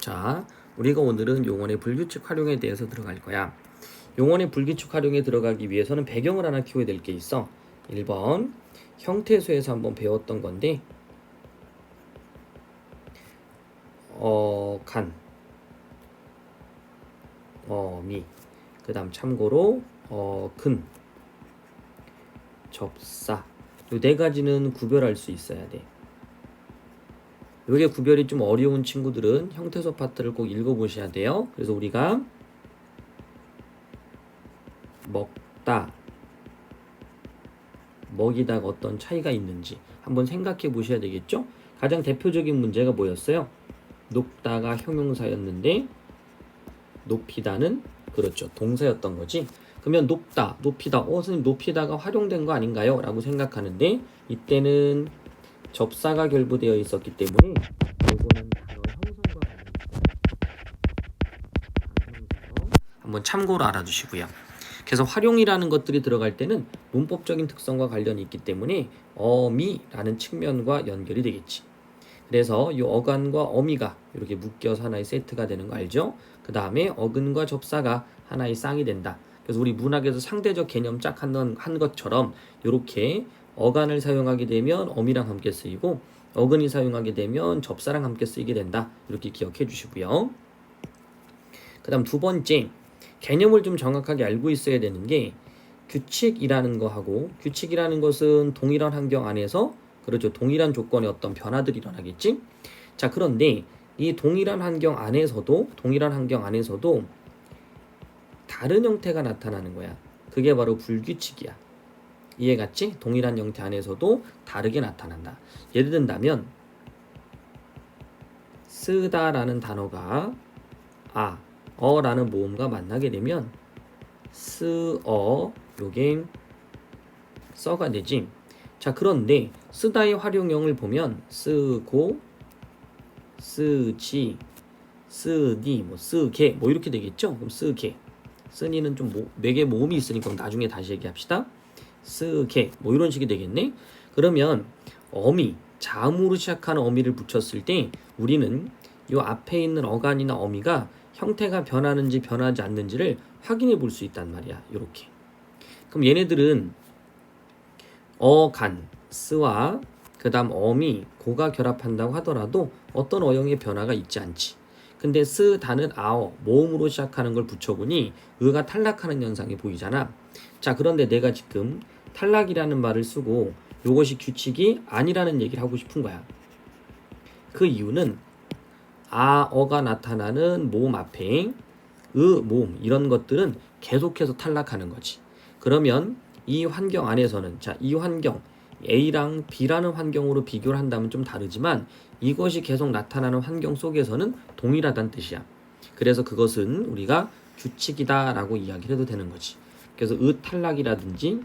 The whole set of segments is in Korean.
자, 우리가 오늘은 용언의 불규칙 활용에 대해서 들어갈 거야. 용언의 불규칙 활용에 들어가기 위해서는 배경을 하나 키워야 될 게 있어. 1번 형태수에서 한번 배웠던 건데 간, 미, 그 다음 참고로 근, 접사 이 네 가지는 구별할 수 있어야 돼. 이게 구별이 좀 어려운 친구들은 형태소 파트를 꼭 읽어보셔야 돼요. 그래서 우리가 먹다, 먹이다가 어떤 차이가 있는지 한번 생각해 보셔야 되겠죠? 가장 대표적인 문제가 뭐였어요? 높다가 형용사였는데 높이다는 그렇죠, 동사였던 거지. 그러면 높다, 높이다, 선생님 높이다가 활용된 거 아닌가요? 라고 생각하는데 이때는 접사가 결부되어 있었기 때문에 이거는 단어 형성과 한번 참고로 알아두시고요. 그래서 활용이라는 것들이 들어갈 때는 문법적인 특성과 관련이 있기 때문에 어미라는 측면과 연결이 되겠지. 그래서 이 어간과 어미가 이렇게 묶여서 하나의 세트가 되는 거 알죠? 그 다음에 어근과 접사가 하나의 쌍이 된다. 그래서 우리 문학에서 상대적 개념 짝 한 것처럼 이렇게 어간을 사용하게 되면 어미랑 함께 쓰이고 어근이 사용하게 되면 접사랑 함께 쓰이게 된다. 이렇게 기억해 주시고요. 그 다음 두 번째, 개념을 좀 정확하게 알고 있어야 되는 게 규칙이라는 거하고, 규칙이라는 것은 동일한 환경 안에서 그렇죠, 동일한 조건의 어떤 변화들이 일어나겠지. 자, 그런데 이 동일한 환경 안에서도 다른 형태가 나타나는 거야. 그게 바로 불규칙이야. 이해갔지? 동일한 형태 안에서도 다르게 나타난다. 예를 든다면 쓰다라는 단어가 어라는 모음과 만나게 되면 요게 써가 되지. 자, 그런데 쓰다의 활용형을 보면 쓰고, 쓰지, 쓰니, 쓰게 이렇게 되겠죠. 그럼 쓰게, 쓰니는 좀 맥에 모음이 있으니까 나중에 다시 얘기합시다. 쓰게 이런 식이 되겠네. 그러면 어미, 자음으로 시작하는 어미를 붙였을 때 우리는 이 앞에 있는 어간이나 어미가 형태가 변하는지 변하지 않는지를 확인해 볼 수 있단 말이야. 이렇게. 그럼 얘네들은 어간, 스와 그 다음 어미, 고가 결합한다고 하더라도 어떤 어형의 변화가 있지 않지. 근데 스, 다는 모음으로 시작하는 걸 붙여보니 의가 탈락하는 현상이 보이잖아. 자, 그런데 내가 지금 탈락이라는 말을 쓰고 이것이 규칙이 아니라는 얘기를 하고 싶은 거야. 그 이유는 어가 나타나는 모음 앞에 모음 이런 것들은 계속해서 탈락하는 거지. 그러면 이 환경 안에서는, 자, 이 환경 A랑 B라는 환경으로 비교를 한다면 좀 다르지만 이것이 계속 나타나는 환경 속에서는 동일하다는 뜻이야. 그래서 그것은 우리가 규칙이다 라고 이야기를 해도 되는 거지. 그래서 탈락이라든지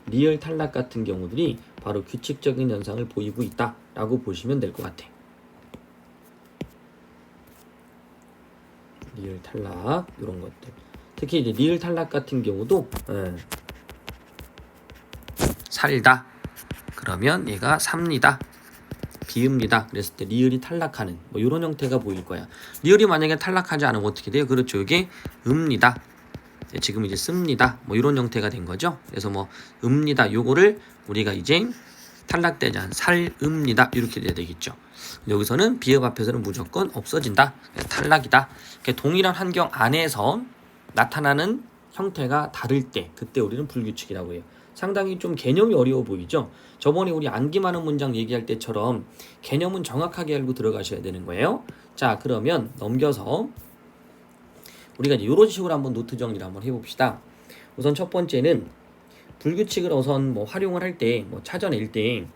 리을 탈락 같은 경우들이 바로 규칙적인 현상을 보이고 있다 라고 보시면 될 것 같아. 리을 탈락 이런 것들, 특히 이제 리을 탈락 같은 경우도 살다 그러면 얘가 삽니다, 비읍니다 그랬을 때 리을이 탈락하는 이런 형태가 보일 거야. 리을이 만약에 탈락하지 않으면 어떻게 돼요? 그렇죠, 이게 읍니다, 지금 이제 씁니다 이런 형태가 된 거죠. 그래서 읍니다 요거를 우리가 이제 탈락되지 않은 살읍니다 이렇게 돼야 되겠죠. 여기서는 비읍 앞에서는 무조건 없어진다, 탈락이다. 동일한 환경 안에서 나타나는 형태가 다를 때 그때 우리는 불규칙이라고 해요. 상당히 좀 개념이 어려워 보이죠. 저번에 우리 암기하는 문장 얘기할 때처럼 개념은 정확하게 알고 들어가셔야 되는 거예요. 자, 그러면 넘겨서 우리가 이제 이런 식으로 한번 노트 정리를 한번 해봅시다. 우선 첫 번째는 불규칙을 우선 활용을 할 때 찾아낼 때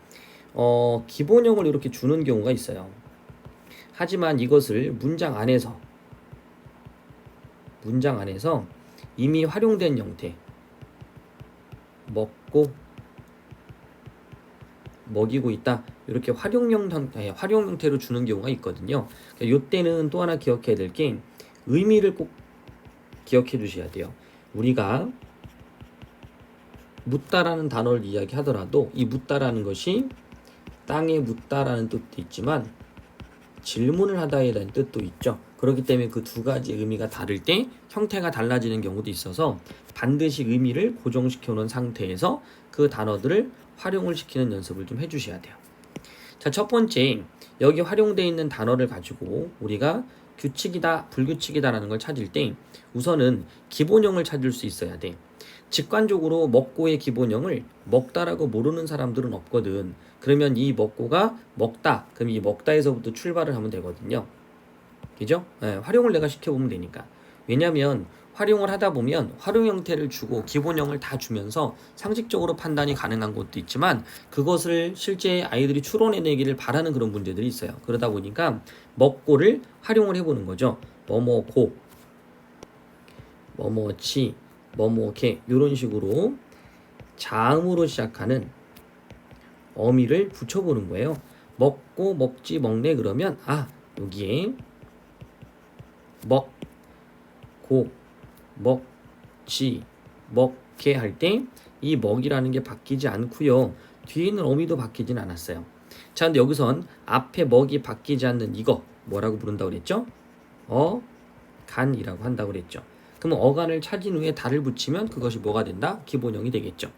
기본형을 이렇게 주는 경우가 있어요. 하지만 이것을 문장 안에서 이미 활용된 형태, 먹고 먹이고 있다 이렇게 활용 형태로 주는 경우가 있거든요. 이때는 또 하나 기억해야 될 게 의미를 꼭 기억해 두셔야 돼요. 우리가 묻다라는 단어를 이야기하더라도 이 묻다라는 것이 땅에 묻다라는 뜻도 있지만 질문을 하다에 대한 뜻도 있죠. 그렇기 때문에 그 두 가지 의미가 다를 때 형태가 달라지는 경우도 있어서 반드시 의미를 고정시켜 놓은 상태에서 그 단어들을 활용을 시키는 연습을 좀 해주셔야 돼요. 자, 첫 번째, 여기 활용되어 있는 단어를 가지고 우리가 규칙이다, 불규칙이다라는 걸 찾을 때 우선은 기본형을 찾을 수 있어야 돼. 직관적으로 먹고의 기본형을 먹다라고 모르는 사람들은 없거든. 그러면 이 먹고가 먹다, 그럼 이 먹다에서부터 출발을 하면 되거든요. 그죠? 네, 활용을 내가 시켜보면 되니까. 왜냐면 활용을 하다 보면 활용 형태를 주고 기본형을 다 주면서 상식적으로 판단이 가능한 것도 있지만 그것을 실제 아이들이 추론해내기를 바라는 그런 문제들이 있어요. 그러다 보니까 먹고를 활용을 해보는 거죠. 뭐뭐고, 뭐뭐치, 뭐뭐게 이런 식으로 자음으로 시작하는 어미를 붙여보는 거예요. 먹고, 먹지, 먹네 그러면 여기에 먹, 고, 먹지, 먹게 할 때 이 먹이라는 게 바뀌지 않고요. 뒤에 있는 어미도 바뀌진 않았어요. 자, 근데 여기선 앞에 먹이 바뀌지 않는 이거 뭐라고 부른다고 그랬죠? 간이라고 한다고 그랬죠. 그러면 어간을 찾은 후에 달을 붙이면 그것이 뭐가 된다? 기본형이 되겠죠.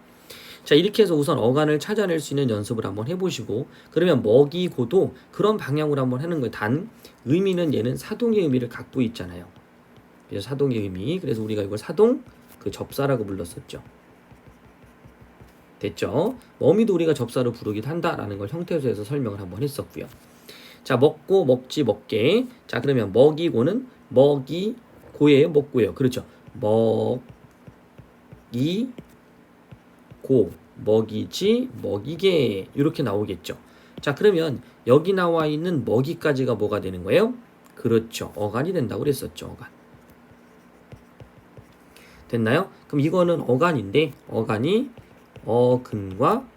자, 이렇게 해서 우선 어간을 찾아낼 수 있는 연습을 한번 해보시고 그러면 먹이고도 그런 방향으로 한번 하는 거예요. 단 의미는 얘는 사동의 의미를 갖고 있잖아요. 그래서 사동의 의미, 그래서 우리가 이걸 사동 그 접사라고 불렀었죠. 됐죠? 어미도 우리가 접사로 부르기도 한다라는 걸 형태소에서 설명을 한번 했었고요. 자, 먹고, 먹지, 먹게. 자, 그러면 먹이고는 먹이고예요, 먹고예요. 그렇죠? 먹이고, 먹이지, 먹이게 이렇게 나오겠죠. 자, 그러면 여기 나와 있는 먹이까지가 뭐가 되는 거예요? 그렇죠. 어간이 된다고 그랬었죠. 어간. 됐나요? 그럼 이거는 어간인데 어간이 어근과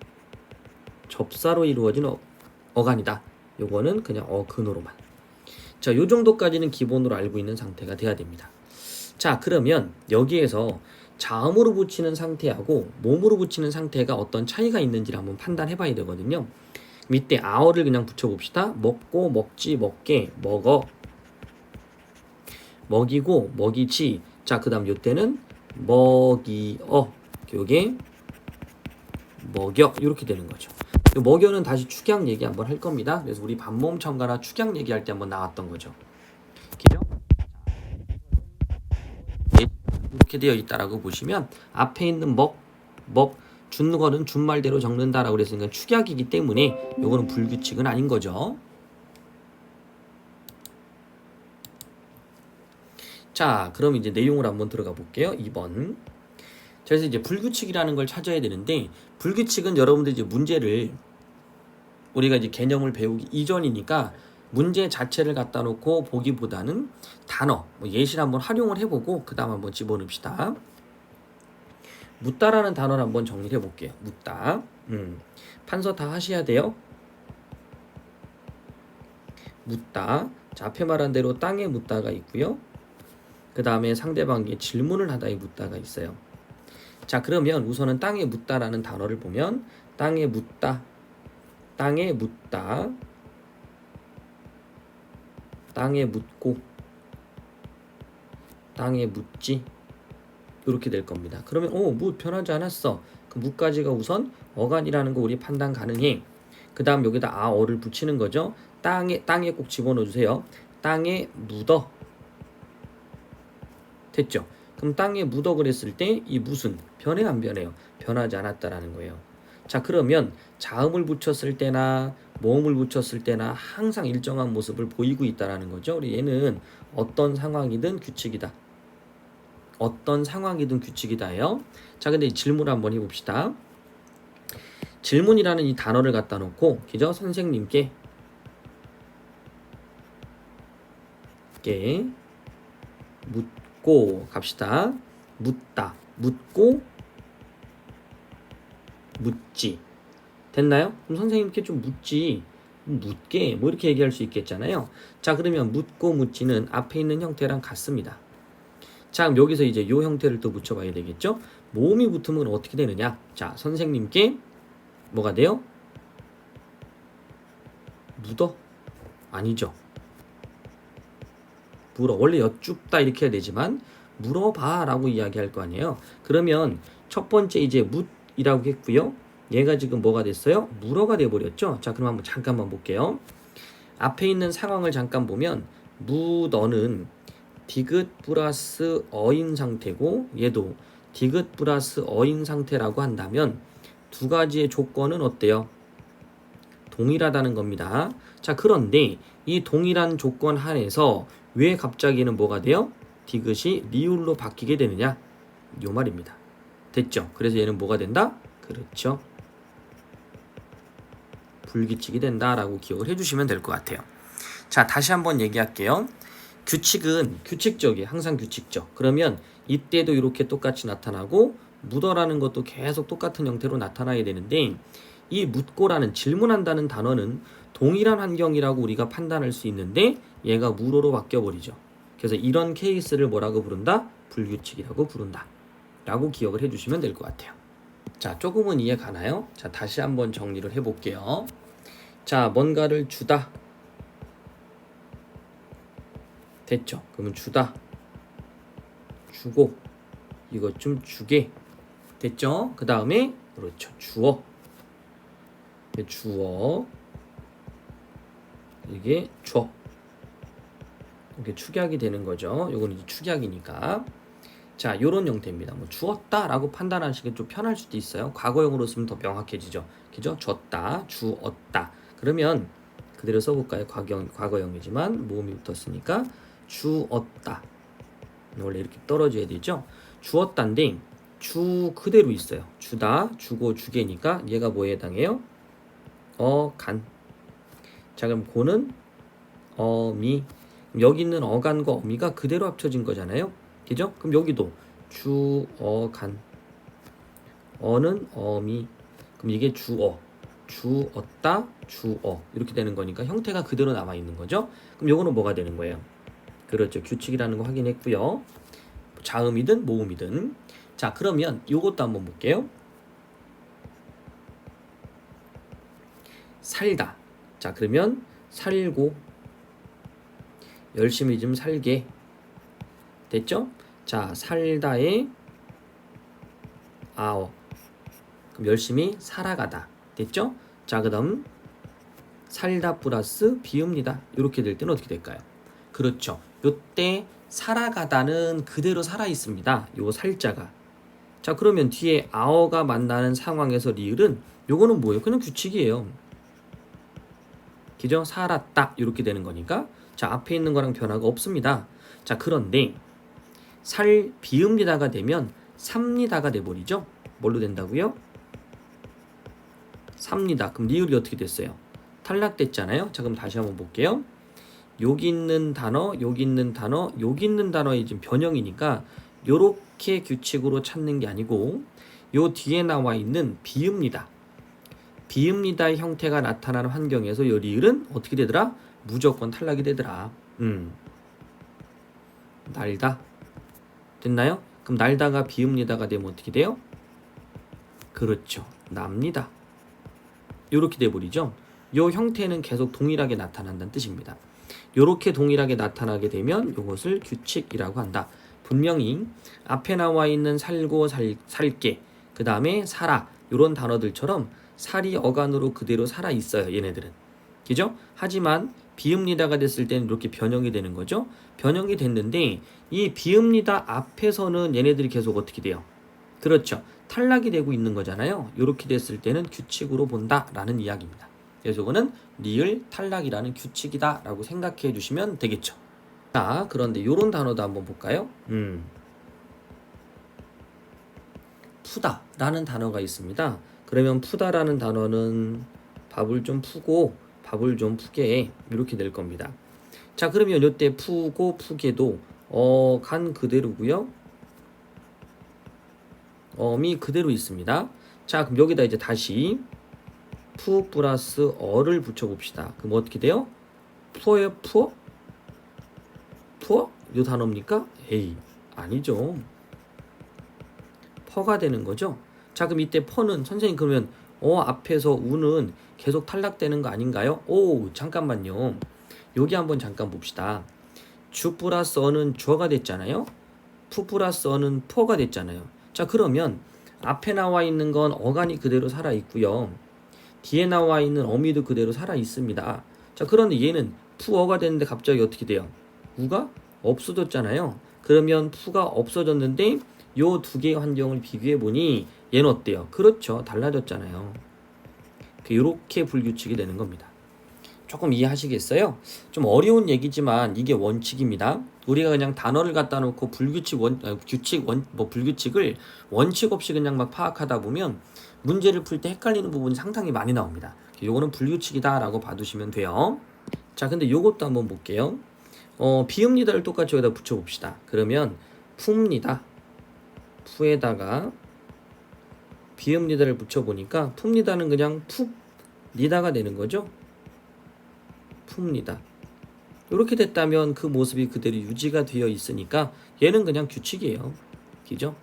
접사로 이루어진 어간이다. 요거는 그냥 어근으로만. 자, 요 정도까지는 기본으로 알고 있는 상태가 돼야 됩니다. 자, 그러면 여기에서 자음으로 붙이는 상태하고 몸으로 붙이는 상태가 어떤 차이가 있는지를 한번 판단해 봐야 되거든요. 밑에 아어를 그냥 붙여봅시다. 먹고, 먹지, 먹게, 먹어, 먹이고, 먹이지. 자, 그 다음 요때는 먹이어, 요게 먹여, 이렇게 되는 거죠. 먹여는 다시 축약 얘기 한번 할 겁니다. 그래서 우리 반모음 첨가나 축약 얘기할 때 한번 나왔던 거죠. 그죠? 이렇게 되어 있다라고 보시면 앞에 있는 주는 거는 준말대로 적는다라고 그랬으니까 축약이기 때문에 요거는 불규칙은 아닌 거죠. 자, 그럼 이제 내용을 한번 들어가 볼게요. 2번. 그래서 이제 불규칙이라는 걸 찾아야 되는데 불규칙은 여러분들 이제 문제를 우리가 이제 개념을 배우기 이전이니까 문제 자체를 갖다 놓고 보기보다는 단어, 예시를 한번 활용을 해보고 그 다음 한번 집어넣읍시다. 묻다라는 단어를 한번 정리를 해볼게요. 묻다. 판서 다 하셔야 돼요. 묻다. 자, 앞에 말한 대로 땅에 묻다가 있고요. 그 다음에 상대방에게 질문을 하다에 묻다가 있어요. 자, 그러면 우선은 땅에 묻다라는 단어를 보면 땅에 묻다, 땅에 묻다, 땅에 묻고, 땅에 묻지 이렇게 될 겁니다. 그러면 묻 변하지 않았어. 그 묻까지가 우선 어간이라는 거 우리 판단 가능해. 그 다음 여기다 아어를 붙이는 거죠. 땅에 꼭 집어넣어 주세요. 땅에 묻어. 됐죠? 그럼 땅에 묻어 그랬을 때 이 묻은 변해 안 변해요? 변하지 않았다라는 거예요. 자, 그러면 자음을 붙였을 때나 모음을 붙였을 때나 항상 일정한 모습을 보이고 있다라는 거죠. 우리 얘는 어떤 상황이든 규칙이다. 어떤 상황이든 규칙이다예요. 자, 근데 질문을 한번 해봅시다. 질문이라는 이 단어를 갖다 놓고 그죠? 선생님께 묻고 갑시다. 묻다, 묻고, 묻지. 됐나요? 그럼 선생님께 좀 묻지, 묻게 뭐 이렇게 얘기할 수 있겠잖아요. 자, 그러면 묻고 묻지는 앞에 있는 형태랑 같습니다. 자, 그럼 여기서 이제 요 형태를 또 붙여봐야 되겠죠. 모음이 붙으면 어떻게 되느냐. 자, 선생님께 뭐가 돼요? 묻어? 아니죠. 물어. 원래 여쭙다 이렇게 해야 되지만 물어봐 라고 이야기할 거 아니에요. 그러면 첫 번째 이제 묻이라고 했고요. 얘가 지금 뭐가 됐어요? 물어가 돼버렸죠. 자, 그럼 한번 잠깐만 볼게요. 앞에 있는 상황을 잠깐 보면 묻어는 디귿 플러스 어인 상태고 얘도 디귿 플러스 어인 상태라고 한다면 두 가지의 조건은 어때요? 동일하다는 겁니다. 자, 그런데 이 동일한 조건 하에서 왜 갑자기는 뭐가 돼요? 디귿이 리을로 바뀌게 되느냐? 요 말입니다. 됐죠? 그래서 얘는 뭐가 된다? 그렇죠. 불규칙이 된다라고 기억을 해주시면 될 것 같아요. 자, 다시 한번 얘기할게요. 규칙은 규칙적이에요. 항상 규칙적. 그러면 이때도 이렇게 똑같이 나타나고 묻어라는 것도 계속 똑같은 형태로 나타나야 되는데 이 묻고라는 질문한다는 단어는 동일한 환경이라고 우리가 판단할 수 있는데 얘가 물어로 바뀌어버리죠. 그래서 이런 케이스를 뭐라고 부른다? 불규칙이라고 부른다. 라고 기억을 해주시면 될 것 같아요. 자, 조금은 이해 가나요? 자, 다시 한번 정리를 해볼게요. 자, 뭔가를 주다. 됐죠? 그러면 주다. 주고. 이것 좀 주게. 됐죠? 그 다음에 그렇죠. 주어. 주어. 이게 줘. 이게 축약이 되는 거죠. 요거는 이제 축약이니까. 자, 요런 형태입니다. 뭐 주었다라고 판단하시기 좀 편할 수도 있어요. 과거형으로 쓰면 더 명확해지죠. 그죠? 줬다, 주었다. 그러면 그대로 써볼까요? 과거형이지만 모음이 붙었으니까 주었다. 원래 이렇게 떨어져야 되죠. 주었다인데 주 그대로 있어요. 주다, 주고, 주게니까 얘가 뭐에 해당해요? 어간. 자, 그럼 고는 어미. 여기 있는 어간과 어미가 그대로 합쳐진 거잖아요. 그죠? 그럼 여기도 주어간. 어는 어미. 그럼 이게 주어. 주었다, 주어. 이렇게 되는 거니까 형태가 그대로 남아있는 거죠. 그럼 요거는 뭐가 되는 거예요? 그렇죠. 규칙이라는 거 확인했고요. 자음이든 모음이든. 자, 그러면 요것도 한번 볼게요. 살다. 자, 그러면 살고. 열심히 좀 살게. 됐죠? 자, 살다의 아어. 그럼 열심히 살아가다. 됐죠? 자, 그 다음 살다 플러스 비읍니다. 이렇게 될 때는 어떻게 될까요? 그렇죠. 요때 살아가다는 그대로 살아있습니다. 요 살자가. 자, 그러면 뒤에 아어가 만나는 상황에서 리을은 요거는 뭐예요? 그냥 규칙이에요. 그죠? 살았다. 이렇게 되는 거니까. 자, 앞에 있는 거랑 변화가 없습니다. 자, 그런데 살 비읍니다가 되면 삽니다가 돼버리죠. 뭘로 된다고요? 삽니다. 그럼 리을이 어떻게 됐어요? 탈락됐잖아요. 자, 그럼 다시 한번 볼게요. 여기 있는 단어, 여기 있는 단어, 여기 있는 단어의 지금 변형이니까 요렇게 규칙으로 찾는 게 아니고 요 뒤에 나와 있는 비읍니다. 비읍니다의 형태가 나타나는 환경에서 요 리을은 어떻게 되더라? 무조건 탈락이 되더라. 날다. 됐나요? 그럼 날다가 비읍니다가 되면 어떻게 돼요? 그렇죠. 납니다. 이렇게 돼버리죠. 요 형태는 계속 동일하게 나타난다는 뜻입니다. 이렇게 동일하게 나타나게 되면 이것을 규칙이라고 한다. 분명히 앞에 나와 있는 살고 살게 그 다음에 살아 이런 단어들처럼 살이 어간으로 그대로 살아 있어요. 얘네들은. 그죠? 하지만 비읍니다가 됐을 때는 이렇게 변형이 되는 거죠. 변형이 됐는데 이 비읍니다 앞에서는 얘네들이 계속 어떻게 돼요? 그렇죠. 탈락이 되고 있는 거잖아요. 이렇게 됐을 때는 규칙으로 본다라는 이야기입니다. 그래서 이거는 리을 탈락이라는 규칙이다 라고 생각해 주시면 되겠죠. 자, 그런데 이런 단어도 한번 볼까요? 푸다 라는 단어가 있습니다. 그러면 푸다라는 단어는 밥을 좀 푸고 밥을 좀 푸게 이렇게 될 겁니다. 자, 그러면 이때 푸고 푸게도 간 그대로고요. 미 그대로 있습니다. 자, 그럼 여기다 이제 다시 푸 플러스 어를 붙여봅시다. 그럼 어떻게 돼요? 푸어요? 푸어? 푸어? 이 단어입니까? 에이, 아니죠. 퍼가 되는 거죠. 자, 그럼 이때 퍼는 선생님 그러면 앞에서 우는 계속 탈락되는 거 아닌가요? 오, 잠깐만요. 여기 한번 잠깐 봅시다. 주 플러스 어는 주어가 됐잖아요. 푸 플러스 어는 포가 됐잖아요. 자, 그러면 앞에 나와 있는 건 어간이 그대로 살아 있고요. 뒤에 나와 있는 어미도 그대로 살아 있습니다. 자, 그런데 얘는 푸어가 됐는데 갑자기 어떻게 돼요? 우가 없어졌잖아요. 그러면 푸가 없어졌는데 요 두 개의 환경을 비교해 보니 얘는 어때요? 그렇죠. 달라졌잖아요. 이렇게 불규칙이 되는 겁니다. 조금 이해하시겠어요? 좀 어려운 얘기지만 이게 원칙입니다. 우리가 그냥 단어를 갖다 놓고 불규칙을 원칙 없이 그냥 막 파악하다 보면 문제를 풀 때 헷갈리는 부분이 상당히 많이 나옵니다. 요거는 불규칙이다라고 봐두시면 돼요. 자, 근데 요것도 한번 볼게요. 비읍니다를 똑같이 여기다 붙여봅시다. 그러면 풉니다. 푸에다가 비읍니다를 붙여보니까 풉니다는 그냥 풉니다가 되는 거죠. 풉니다. 이렇게 됐다면 그 모습이 그대로 유지가 되어 있으니까 얘는 그냥 규칙이에요. 그죠?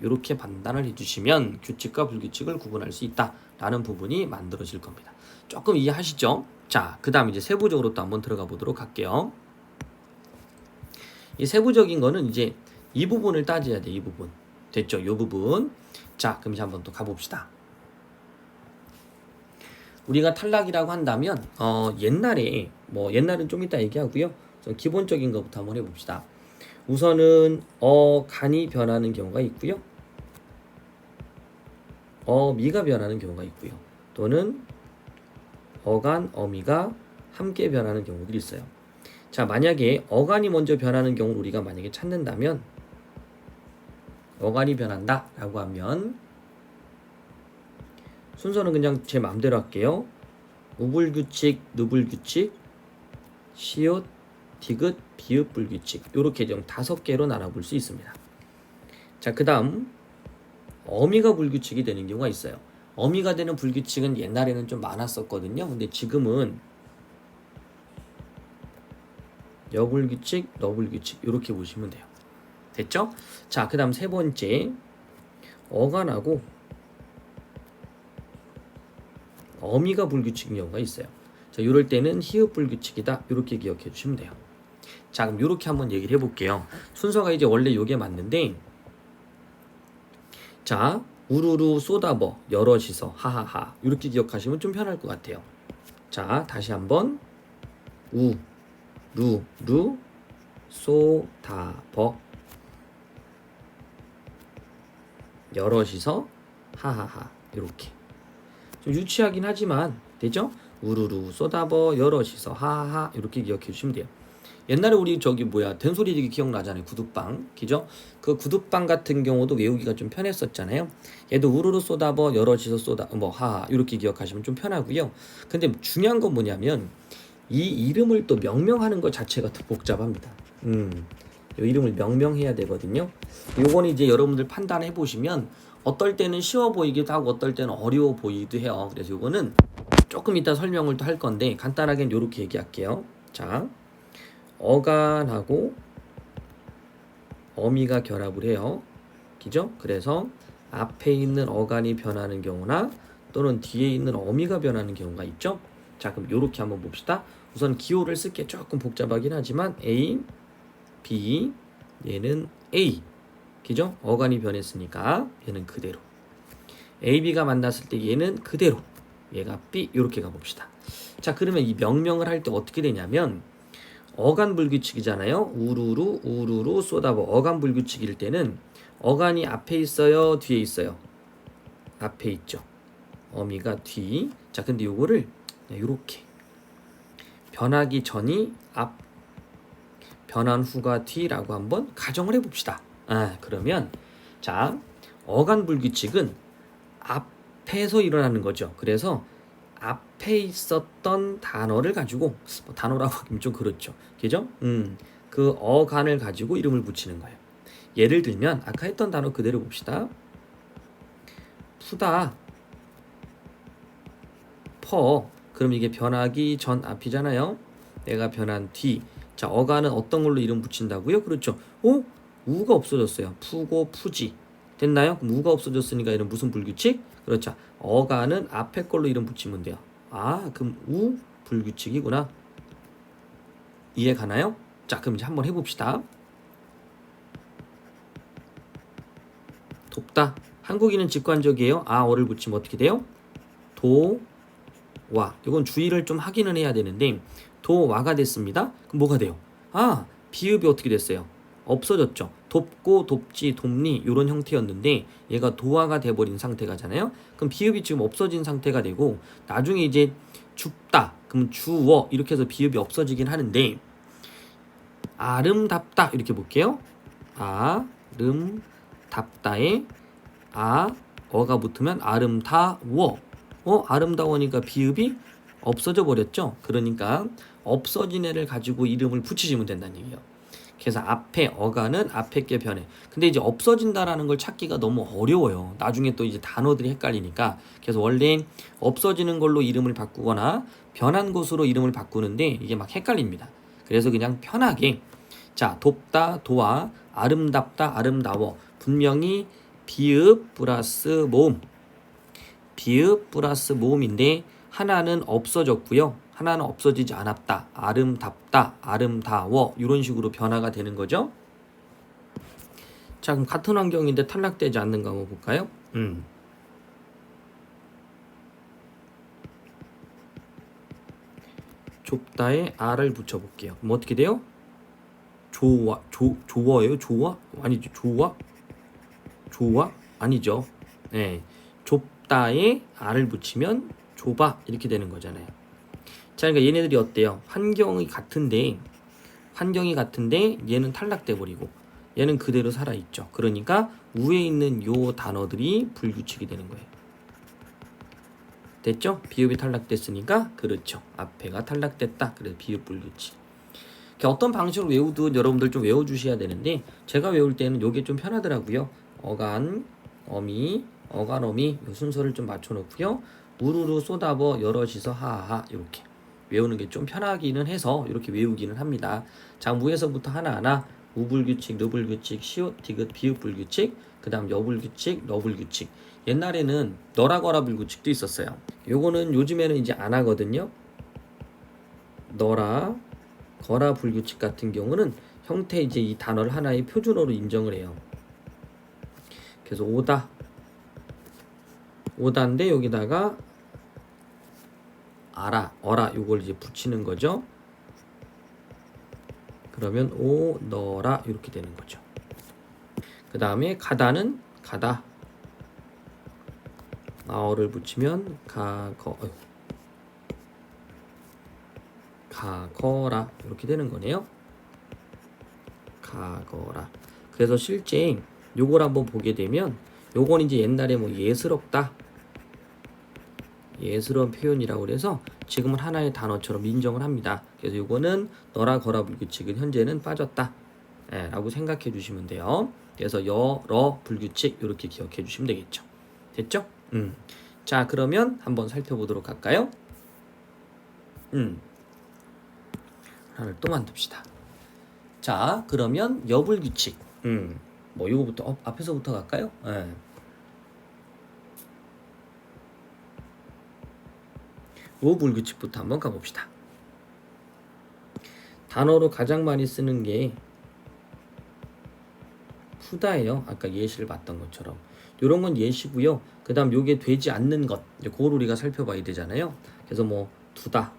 이렇게 판단을 해주시면 규칙과 불규칙을 구분할 수 있다라는 부분이 만들어질 겁니다. 조금 이해하시죠? 자, 그 다음 이제 세부적으로 또 한번 들어가 보도록 할게요. 이 세부적인 거는 이제 이 부분을 따져야 돼. 이 부분. 됐죠? 이 부분. 자, 그럼 이제 한번 또 가봅시다. 우리가 탈락이라고 한다면 옛날에 옛날은 좀 이따 얘기하고요. 기본적인 것부터 한번 해봅시다. 우선은 어간이 변하는 경우가 있고요. 어미가 변하는 경우가 있고요. 또는 어간, 어미가 함께 변하는 경우들이 있어요. 자, 만약에 어간이 먼저 변하는 경우를 우리가 만약에 찾는다면 어간이 변한다 라고 하면 순서는 그냥 제 마음대로 할게요. 우불규칙, 누불규칙, 시옷, 디귿, 비읍 불규칙 이렇게 좀 5개로 나눠볼 수 있습니다. 자, 그 다음 어미가 불규칙이 되는 경우가 있어요. 어미가 되는 불규칙은 옛날에는 좀 많았었거든요. 근데 지금은 여불규칙, 너불규칙 이렇게 보시면 돼요. 됐죠? 자, 그 다음 세 번째 어간하고 어미가 불규칙인 경우가 있어요. 자, 이럴 때는 히읗 불규칙이다 이렇게 기억해 주시면 돼요. 자, 그럼 이렇게 한번 얘기를 해볼게요. 순서가 이제 원래 요게 맞는데, 자, 우르르 쏟아버 여럿이서 하하하 이렇게 기억하시면 좀 편할 것 같아요. 자, 다시 한번 루 쏟아버 여럿이서 하하하 이렇게 좀 유치하긴 하지만 되죠? 우르르 쏟아버 여럿이서 하하하 이렇게 기억해 주시면 돼요. 옛날에 우리 된소리 되게 기억나잖아요. 구두빵. 그죠? 그 구두빵 같은 경우도 외우기가 좀 편했었잖아요. 얘도 우르르 쏟아버 여럿이서 하하 이렇게 기억하시면 좀 편하고요. 근데 중요한 건 뭐냐면 이 이름을 또 명명하는 것 자체가 더 복잡합니다. 이 이름을 명명해야 되거든요. 요거는 이제 여러분들 판단해 보시면 어떨 때는 쉬워 보이기도 하고 어떨 때는 어려워 보이기도 해요. 그래서 요거는 조금 이따 설명을 또 할 건데 간단하게는 요렇게 얘기할게요. 자, 어간하고 어미가 결합을 해요. 그죠? 그래서 앞에 있는 어간이 변하는 경우나 또는 뒤에 있는 어미가 변하는 경우가 있죠. 자, 그럼 요렇게 한번 봅시다. 우선 기호를 쓸게 조금 복잡하긴 하지만 A, B, 얘는 A. 그죠? 어간이 변했으니까 얘는 그대로. A, B가 만났을 때 얘는 그대로. 얘가 B 이렇게 가봅시다. 자, 그러면 이 명명을 할 때 어떻게 되냐면 어간 불규칙이잖아요. 우르르 쏟아버 어간 불규칙일 때는 어간이 앞에 있어요, 뒤에 있어요? 앞에 있죠. 어미가 뒤. 자, 근데 요거를 이렇게 변하기 전이 앞, 변한 후가 뒤라고 한번 가정을 해봅시다. 그러면 자, 어간 불규칙은 앞에서 일어나는 거죠. 그래서 앞에 있었던 단어를 가지고 단어라고 하기는 좀 그렇죠. 그죠? 그 어간을 가지고 이름을 붙이는 거예요. 예를 들면 아까 했던 단어 그대로 봅시다. 푸다, 퍼. 그럼 이게 변하기 전 앞이잖아요. 내가 변한 뒤. 자, 어간은 어떤 걸로 이름 붙인다고요? 그렇죠. 우가 없어졌어요. 푸고 푸지. 됐나요? 그럼 우가 없어졌으니까 얘는 무슨 불규칙? 그렇죠. 어간은 앞에 걸로 이름 붙이면 돼요. 그럼 우 불규칙이구나. 이해 가나요? 자, 그럼 이제 한번 해봅시다. 돕다. 한국인은 직관적이에요. 어를 붙이면 어떻게 돼요? 도와. 이건 주의를 좀 하기는 해야 되는데 도와가 됐습니다. 그럼 뭐가 돼요? 비읍이 어떻게 됐어요? 없어졌죠. 돕고 돕지 돕니 이런 형태였는데 얘가 도화가 돼버린 상태가잖아요. 그럼 비읍이 지금 없어진 상태가 되고 나중에 이제 줍다 그럼 주워 이렇게 해서 비읍이 없어지긴 하는데 아름답다 이렇게 볼게요. 아름답다에 어가 붙으면 아름다워. 아름다워니까 비읍이 없어져 버렸죠. 그러니까 없어진 애를 가지고 이름을 붙이시면 된다는 얘기예요. 그래서 앞에 어가는 앞에 게 변해. 근데 이제 없어진다라는 걸 찾기가 너무 어려워요. 나중에 또 이제 단어들이 헷갈리니까. 그래서 원래 없어지는 걸로 이름을 바꾸거나 변한 것으로 이름을 바꾸는데 이게 막 헷갈립니다. 그래서 그냥 편하게 자, 돕다, 도와, 아름답다, 아름다워. 분명히 비읍 플러스 모음. 비읍 플러스 모음인데 하나는 없어졌고요. 하나는 없어지지 않았다. 아름답다, 아름다워 이런 식으로 변화가 되는 거죠. 자, 그럼 같은 환경인데 탈락되지 않는가 한번 볼까요? 좁다에 아를 붙여볼게요. 그럼 어떻게 돼요? 좋아요? 좋아? 아니죠. 좋아? 아니죠. 네. 좁다에 아를 붙이면 좁아 이렇게 되는 거잖아요. 자, 그러니까 얘네들이 어때요? 환경이 같은데 얘는 탈락돼 버리고 얘는 그대로 살아 있죠. 그러니까 위에 있는 요 단어들이 불규칙이 되는 거예요. 됐죠? 비읍이 탈락됐으니까 그렇죠. 앞에가 탈락됐다. 그래서 비읍 불규칙. 어떤 방식으로 외우든 여러분들 좀 외워주셔야 되는데 제가 외울 때는 요게 좀 편하더라고요. 어간, 어미, 어간, 어미 요 순서를 좀 맞춰놓고요. 우르르 쏟아버 여럿이서 하하하 이렇게 외우는 게 좀 편하기는 해서 이렇게 외우기는 합니다. 자, 무에서부터 하나하나 우불규칙, 르불규칙, 시옷, 디귿, 비읍불규칙, 그 다음 여불규칙, 너불규칙. 옛날에는 너라거라 불규칙도 있었어요. 요거는 요즘에는 이제 안 하거든요. 너라 거라 불규칙 같은 경우는 형태 이제 이 단어를 하나의 표준어로 인정을 해요. 그래서 오다인데 여기다가 어라 요걸 이제 붙이는 거죠. 그러면 너라 이렇게 되는 거죠. 그 다음에 가다는 가다. 어를 붙이면 가거라 이렇게 되는 거네요. 가거라. 그래서 실제 요걸 한번 보게 되면 요건 이제 옛날에 뭐 예스럽다 예스러운 표현이라고 그래서 지금은 하나의 단어처럼 인정을 합니다. 그래서 요거는 너라 거라 불규칙은 현재는 빠졌다 라고 생각해 주시면 돼요. 그래서 여러 불규칙 이렇게 기억해 주시면 되겠죠. 됐죠? 자, 그러면 한번 살펴보도록 할까요? 하나를 또 만듭시다. 자, 그러면 여불규칙. 뭐 이거부터 앞에서부터 갈까요? 오불규칙부터 한번 가봅시다. 단어로 가장 많이 쓰는 게 푸다예요. 아까 예시를 봤던 것처럼. 요런 건 예시고요. 그 다음 요게 되지 않는 것. 그걸 우리가 살펴봐야 되잖아요. 그래서 뭐 두다.